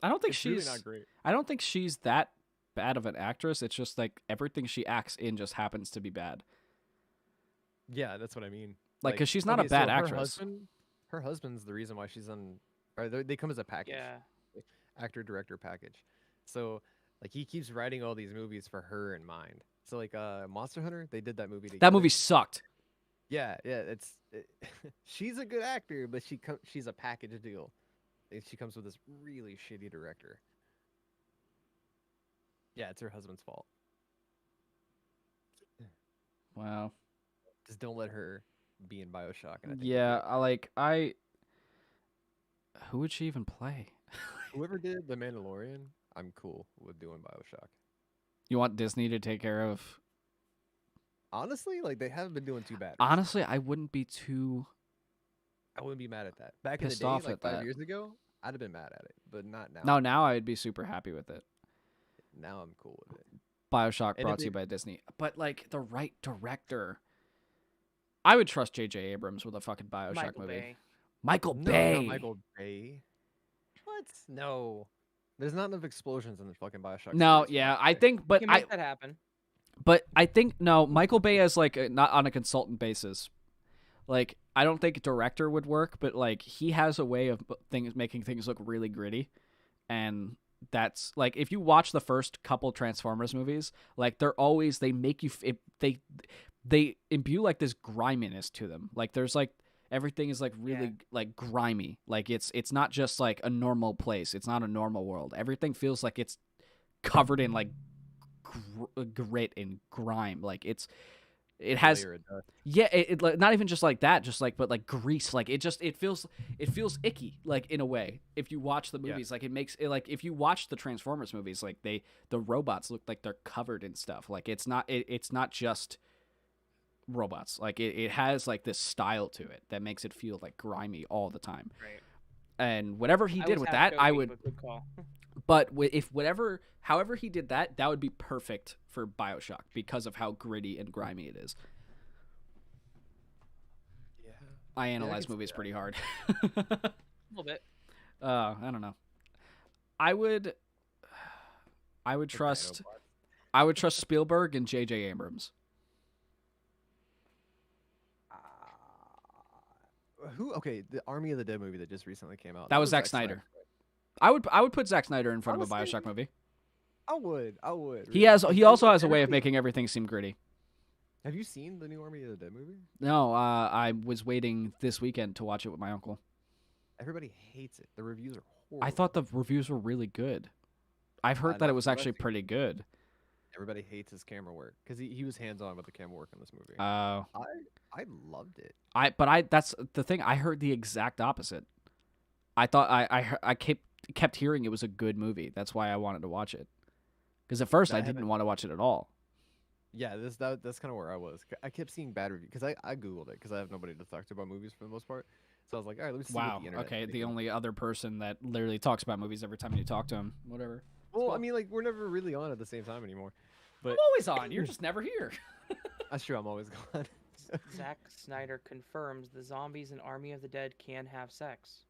Speaker 1: I don't think
Speaker 3: it's
Speaker 1: she's
Speaker 3: really not great.
Speaker 1: I don't think she's that bad of an actress. It's just like everything she acts in just happens to be bad.
Speaker 3: Yeah, that's what I mean.
Speaker 1: Like, because she's not a bad
Speaker 3: so
Speaker 1: actress.
Speaker 3: Her husband's the reason why she's on. Or they come as a package.
Speaker 2: Yeah.
Speaker 3: Actor director package. So like he keeps writing all these movies for her in mind. So like Monster Hunter, they did that movie together.
Speaker 1: That movie sucked.
Speaker 3: Yeah, she's a good actor, but she's a package deal. And she comes with this really shitty director. Yeah, it's her husband's fault.
Speaker 1: Wow.
Speaker 3: Just don't let her be in BioShock. And I think
Speaker 1: Yeah, who would she even play?
Speaker 3: whoever did The Mandalorian, I'm cool with doing BioShock.
Speaker 1: You want Disney to take care of?
Speaker 3: Honestly, like they haven't been doing too bad.
Speaker 1: Honestly, I wouldn't be too.
Speaker 3: I wouldn't be mad at that. Back
Speaker 1: Pissed
Speaker 3: in the day,
Speaker 1: off
Speaker 3: like
Speaker 1: at
Speaker 3: 5
Speaker 1: that.
Speaker 3: years ago, I'd have been mad at it, but not now.
Speaker 1: No, now I'd be super happy with it.
Speaker 3: Now I'm cool with it.
Speaker 1: BioShock
Speaker 3: And
Speaker 1: brought
Speaker 3: if
Speaker 1: to you
Speaker 3: it-
Speaker 1: by Disney. But like the right director. I would trust J.J. Abrams with a fucking BioShock
Speaker 2: Michael
Speaker 1: movie.
Speaker 2: Bay.
Speaker 1: Michael
Speaker 3: No,
Speaker 1: Bay.
Speaker 3: not Michael Bay. What? No. There's not enough explosions in the fucking BioShock.
Speaker 1: No,
Speaker 3: series for
Speaker 1: yeah,
Speaker 3: Michael
Speaker 1: I
Speaker 3: Bay.
Speaker 1: think,
Speaker 2: You
Speaker 1: but
Speaker 2: can
Speaker 1: I,
Speaker 2: make that happen.
Speaker 1: no, Michael Bay as like not on a consultant basis. Like I don't think director would work, but like he has a way of making things look really gritty, and that's like if you watch the first couple Transformers movies, like they make you they imbue like this griminess to them. Like there's like everything is like really like grimy. Like it's not just like a normal place. It's not a normal world. Everything feels like it's covered in like grit and grime. Like it has
Speaker 3: Layer of dust.
Speaker 1: yeah, it like not even just like that, just like but like grease. Like it feels icky, like in a way. If you watch the
Speaker 3: Yeah.
Speaker 1: movies, like it makes it like if you watch the Transformers movies, like the robots look like they're covered in stuff. Like it's not just robots. Like it has like this style to it that makes it feel like grimy all the time.
Speaker 2: Right.
Speaker 1: And whatever he
Speaker 2: I
Speaker 1: did
Speaker 2: was
Speaker 1: with
Speaker 2: half
Speaker 1: that, I
Speaker 2: joking,
Speaker 1: would.
Speaker 2: but good call.
Speaker 1: But however he did that, that would be perfect for BioShock because of how gritty and grimy it is.
Speaker 3: Yeah.
Speaker 1: I
Speaker 3: I
Speaker 1: analyze
Speaker 3: can see
Speaker 1: movies
Speaker 3: that.
Speaker 1: pretty hard.
Speaker 2: A little bit.
Speaker 1: I don't know. I would
Speaker 3: The
Speaker 1: trust
Speaker 3: Dinobots.
Speaker 1: I would trust Spielberg and J.J. Abrams.
Speaker 3: Who? Okay, the Army of the Dead movie that just recently came out.
Speaker 1: That was Zack Snyder. I would put Zack Snyder in front of a
Speaker 3: Honestly,
Speaker 1: BioShock movie.
Speaker 3: I would.
Speaker 1: He
Speaker 3: really.
Speaker 1: has
Speaker 3: Because
Speaker 1: he also has a way of
Speaker 3: everybody-
Speaker 1: making everything seem gritty.
Speaker 3: Have you seen the new Army of the Dead movie?
Speaker 1: No, I was waiting this weekend to watch it with my uncle.
Speaker 3: Everybody hates it. The reviews are horrible.
Speaker 1: I thought the reviews were really good. I've heard that
Speaker 3: not
Speaker 1: it was
Speaker 3: from what I've
Speaker 1: actually
Speaker 3: seen.
Speaker 1: pretty good.
Speaker 3: Everybody hates his camera work because he was hands on with the camera work in this movie.
Speaker 1: I
Speaker 3: I loved it.
Speaker 1: that's the thing. I heard the exact opposite. I thought I kept hearing it was a good movie. That's why I wanted to watch it. Because at first
Speaker 3: I
Speaker 1: I didn't
Speaker 3: haven't-
Speaker 1: want to watch it at all.
Speaker 3: Yeah, that's kind of where I was. I kept seeing bad reviews because I googled it because I have nobody to talk to about movies for the most part. So I was like, all right, let me see.
Speaker 1: Wow.
Speaker 3: What the internet
Speaker 1: Okay, the only other person that literally talks about movies every time you talk to him. Whatever.
Speaker 3: Well, I mean, like we're never really on at the same time anymore. But
Speaker 1: I'm always on. You're just never here.
Speaker 3: that's true. I'm always gone.
Speaker 2: Zack Snyder confirms the zombies in Army of the Dead can have sex.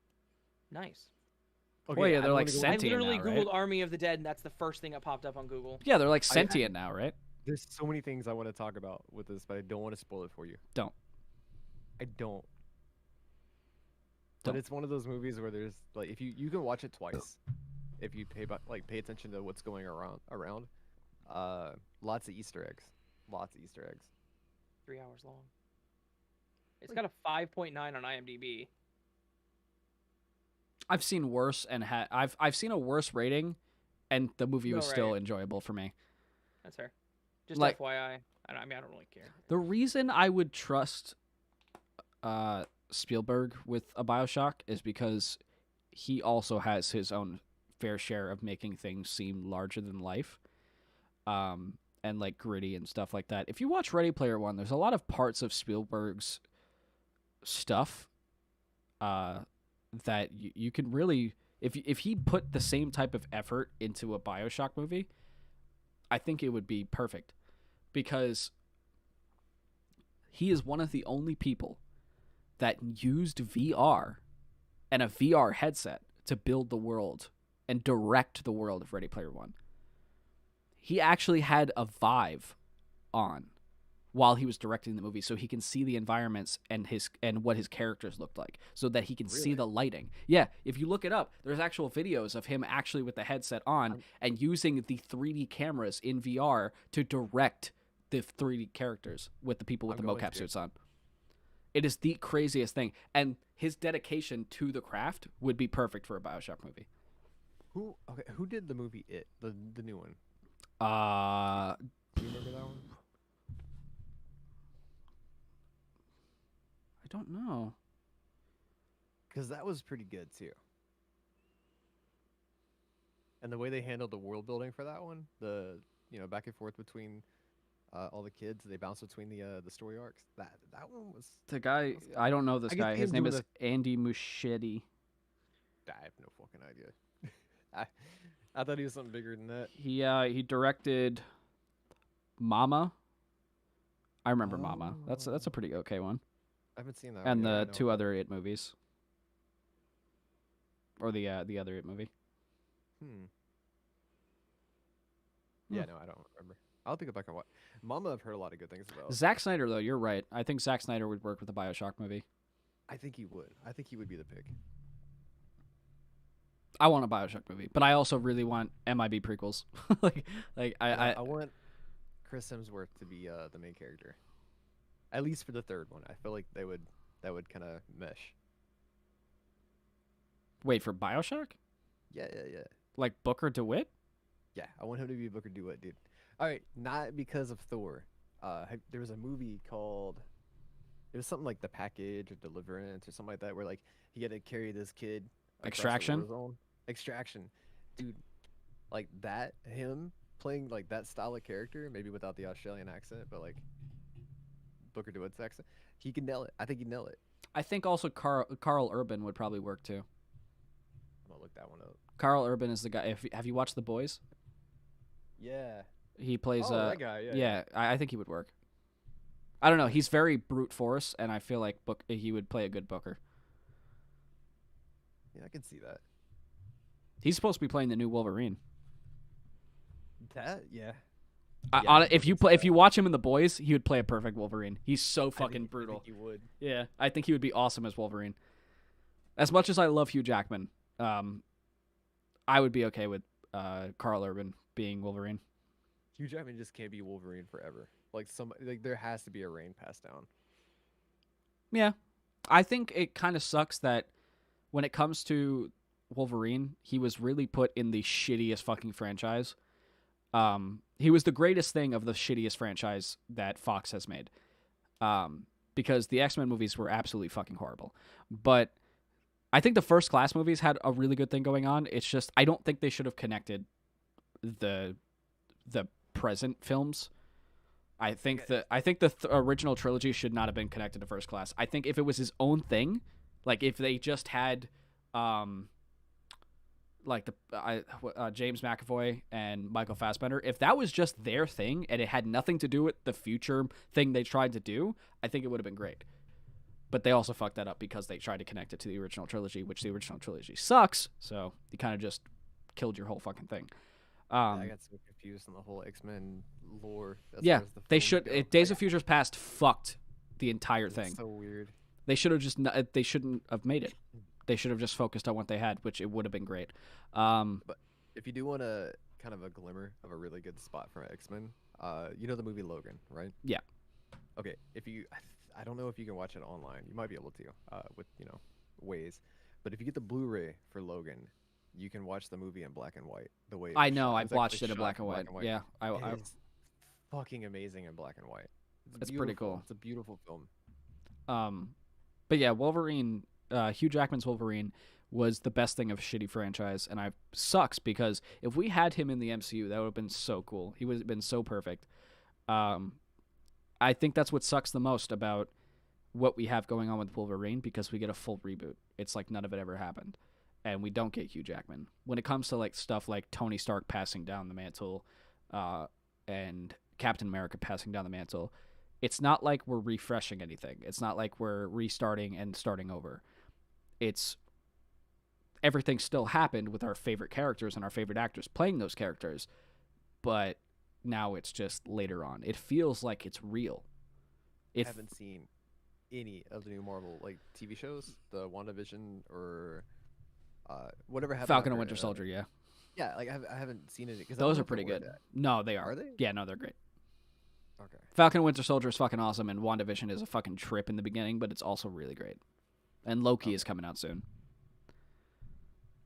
Speaker 2: Nice.
Speaker 1: Well, yeah, they're
Speaker 3: I'm
Speaker 1: like
Speaker 3: gonna go-
Speaker 2: I
Speaker 1: sentient
Speaker 2: literally
Speaker 1: now,
Speaker 2: googled
Speaker 1: right?
Speaker 2: Army of the Dead, and that's the first thing that popped up on Google.
Speaker 1: Yeah, they're like sentient now, right?
Speaker 3: There's so many things I want to talk about with this, but I don't want to spoil it for you.
Speaker 1: Don't.
Speaker 3: I don't.
Speaker 1: Don't.
Speaker 3: But it's one of those movies where there's like if you can watch it twice if you pay attention to what's going around. Lots of Easter eggs. Lots of Easter eggs.
Speaker 2: 3 hours long. It's got a 5.9 on IMDb.
Speaker 1: I've seen worse and I've seen a worse rating, and the movie was
Speaker 2: Oh,
Speaker 1: still
Speaker 2: right.
Speaker 1: enjoyable for me.
Speaker 2: That's fair. Just
Speaker 1: Like-
Speaker 2: FYI. I mean, I don't really care.
Speaker 1: The reason I would trust Spielberg with a BioShock is because he also has his own fair share of making things seem larger than life. And and like gritty and stuff like that. If you watch Ready Player One, there's a lot of parts of Spielberg's stuff that you can really, if he put the same type of effort into a BioShock movie, I think it would be perfect, because he is one of the only people that used VR and a VR headset to build the world and direct the world of Ready Player One. He actually had a Vive on while he was directing the movie, so he can see the environments and what his characters looked like, so that he can see the lighting. Yeah, if you look it up, there's actual videos of him actually with the headset on and using the 3D cameras in VR to direct the 3D characters with the people with the mocap suits on. It is the craziest thing, and his dedication to the craft would be perfect for a BioShock movie.
Speaker 3: Who did the movie It, the new one?
Speaker 1: Do
Speaker 3: you remember that one?
Speaker 1: I don't know.
Speaker 3: Because that was pretty good too. And the way they handled the world building for that one, back and forth between all the kids, they bounce between the story arcs. That one was
Speaker 1: the guy. I don't know this guy. His name is Andy Muschietti.
Speaker 3: I have no fucking idea. I thought he was something bigger than that.
Speaker 1: He directed Mama. I remember Mama. That's a pretty okay one.
Speaker 3: I haven't seen that.
Speaker 1: And the two other It movies. Or the other It movie.
Speaker 3: Yeah, no, I don't remember. I'll have to go back and watch. Mama, I've heard a lot of good things about.
Speaker 1: Zack Snyder, though, you're right. I think Zack Snyder would work with a BioShock movie.
Speaker 3: I think he would. I think he would be the pick.
Speaker 1: I want a BioShock movie, but I also really want MIB prequels. I
Speaker 3: want Chris Hemsworth to be the main character, at least for the third one. I feel like that would kind of mesh.
Speaker 1: Wait, for BioShock?
Speaker 3: Yeah.
Speaker 1: Like Booker DeWitt?
Speaker 3: Yeah, I want him to be Booker DeWitt, dude. All right, not because of Thor. There was a movie called, it was something like The Package or Deliverance or something like that, where like he had to carry this kid.
Speaker 1: Extraction.
Speaker 3: Extraction, dude. Like that, him playing like that style of character, maybe without the Australian accent, but like Booker DeWitt's accent, he can nail it. I think he'd nail it.
Speaker 1: I think also Carl Urban would probably work too.
Speaker 3: I'm gonna look that one up.
Speaker 1: Carl Urban is the guy. Have you watched The Boys?
Speaker 3: Yeah.
Speaker 1: He plays
Speaker 3: that guy. Yeah.
Speaker 1: I think he would work. I don't know. He's very brute force, and I feel like he would play a good Booker.
Speaker 3: Yeah, I can see that.
Speaker 1: He's supposed to be playing the new Wolverine.
Speaker 3: Yeah.
Speaker 1: If you watch him in The Boys, he would play a perfect Wolverine. He's so fucking brutal.
Speaker 3: I think he would.
Speaker 1: Yeah, I think he would be awesome as Wolverine. As much as I love Hugh Jackman, I would be okay with Carl Urban being Wolverine.
Speaker 3: Hugh Jackman just can't be Wolverine forever. Like there has to be a reign passed down.
Speaker 1: Yeah, I think it kind of sucks that when it comes to Wolverine, he was really put in the shittiest fucking franchise. He was the greatest thing of the shittiest franchise that Fox has made. Because the X-Men movies were absolutely fucking horrible. But I think the First Class movies had a really good thing going on. It's just I don't think they should have connected the present films. I think the original trilogy should not have been connected to First Class. I think if it was his own thing, like if they just had James McAvoy and Michael Fassbender, if that was just their thing and it had nothing to do with the future thing they tried to do, I think it would have been great. But they also fucked that up because they tried to connect it to the original trilogy, which the original trilogy sucks. So you kind of just killed your whole fucking thing.
Speaker 3: I got so confused on the whole X-Men lore.
Speaker 1: Yeah, they should. Days of Futures Past fucked the entire thing.
Speaker 3: So weird.
Speaker 1: They should have just. They shouldn't have made it. They should have just focused on what they had, which it would have been great.
Speaker 3: But if you do want a kind of a glimmer of a really good spot for X-Men, you know the movie Logan, right?
Speaker 1: Yeah.
Speaker 3: Okay. I don't know if you can watch it online. You might be able to, with ways. But if you get the Blu-ray for Logan, you can watch the movie in black and white. The way
Speaker 1: I know, I've watched it in black and white. Yeah,
Speaker 3: it's fucking amazing in black and white.
Speaker 1: It's pretty cool.
Speaker 3: It's a beautiful film.
Speaker 1: But yeah, Wolverine, Hugh Jackman's Wolverine was the best thing of a shitty franchise, and sucks because if we had him in the MCU, that would have been so cool. He would have been so perfect. I think that's what sucks the most about what we have going on with Wolverine, because we get a full reboot. It's like none of it ever happened, and we don't get Hugh Jackman. When it comes to like stuff like Tony Stark passing down the mantle, and Captain America passing down the mantle, it's not like we're refreshing anything. It's not like we're restarting and starting over. It's everything still happened with our favorite characters and our favorite actors playing those characters, but now it's just later on. It feels like it's real.
Speaker 3: I haven't seen any of the new Marvel like TV shows, the WandaVision or whatever happened.
Speaker 1: Falcon and
Speaker 3: after,
Speaker 1: Winter Soldier, yeah.
Speaker 3: Yeah, like I haven't seen it because
Speaker 1: Those are pretty good. No, they are.
Speaker 3: Are they?
Speaker 1: Yeah, no, they're great.
Speaker 3: Okay.
Speaker 1: Falcon and Winter Soldier is fucking awesome, and WandaVision is a fucking trip in the beginning, but it's also really great. And Loki is coming out soon.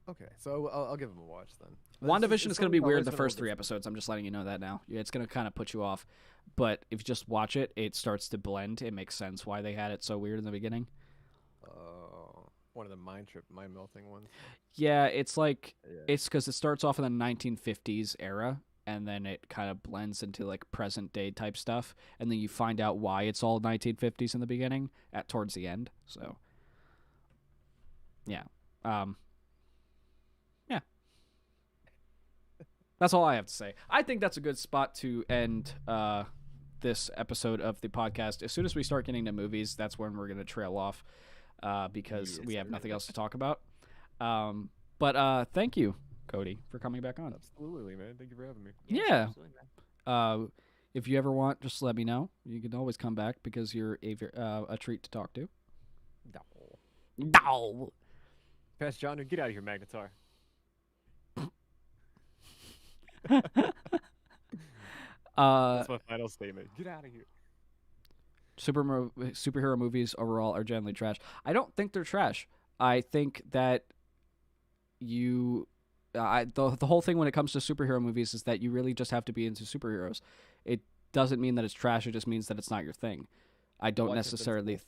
Speaker 3: Okay, so I'll give them a watch then.
Speaker 1: WandaVision is going to be weird the first 3 episodes. I'm just letting you know that now. It's going to kind of put you off. But if you just watch it, it starts to blend. It makes sense why they had it so weird in the beginning.
Speaker 3: One of the mind melting ones.
Speaker 1: Yeah, it's like, it's because it starts off in the 1950s era, and then it kind of blends into like present day type stuff. And then you find out why it's all 1950s in the beginning towards the end. So, yeah. Yeah. That's all I have to say. I think that's a good spot to end this episode of the podcast. As soon as we start getting to movies, that's when we're going to trail off because we have nothing else to talk about. But thank you, Cody, for coming back on.
Speaker 3: Absolutely, man. Thank you for having me.
Speaker 1: Yeah. If you ever want, just let me know. You can always come back because you're a treat to talk to. No.
Speaker 3: Pass John, get out of here, Magnetar. That's my final statement. Get out of here.
Speaker 1: Superhero movies overall are generally trash. I don't think they're trash. I think that the whole thing when it comes to superhero movies is that you really just have to be into superheroes. It doesn't mean that it's trash. It just means that it's not your thing. I don't necessarily...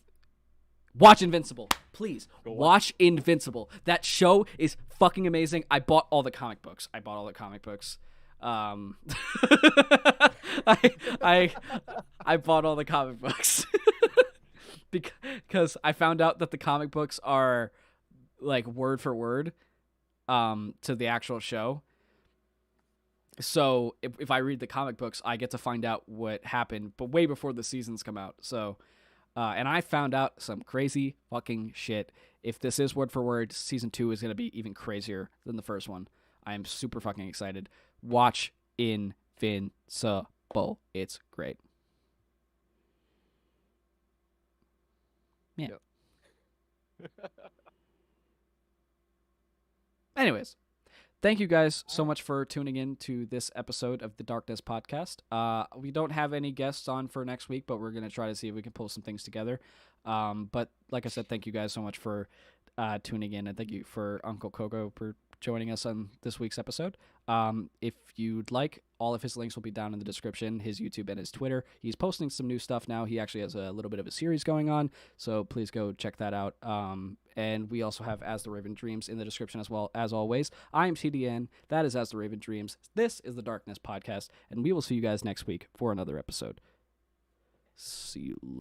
Speaker 1: Watch Invincible, please. Watch Invincible. That show is fucking amazing. I bought all the comic books. I bought all the comic books because I found out that the comic books are like word for word to the actual show. So if I read the comic books, I get to find out what happened, but way before the seasons come out. So. And I found out some crazy fucking shit. If this is word for word, season 2 is going to be even crazier than the first one. I am super fucking excited. Watch Invincible. It's great. Yeah. Yep. Anyways. Thank you guys so much for tuning in to this episode of the TheDarkNest podcast. We don't have any guests on for next week, but we're going to try to see if we can pull some things together. But like I said, thank you guys so much for tuning in, and thank you for Uncle Koko for joining us on this week's episode. If you'd like, all of his links will be down in the description, his YouTube and his Twitter. He's posting some new stuff now. He actually has a little bit of a series going on, so please go check that out. And we also have As the Raven Dreams in the description as well, as always. I'm TDN. That is As the Raven Dreams. This is the TheDarkNest podcast, and we will see you guys next week for another episode. See you later.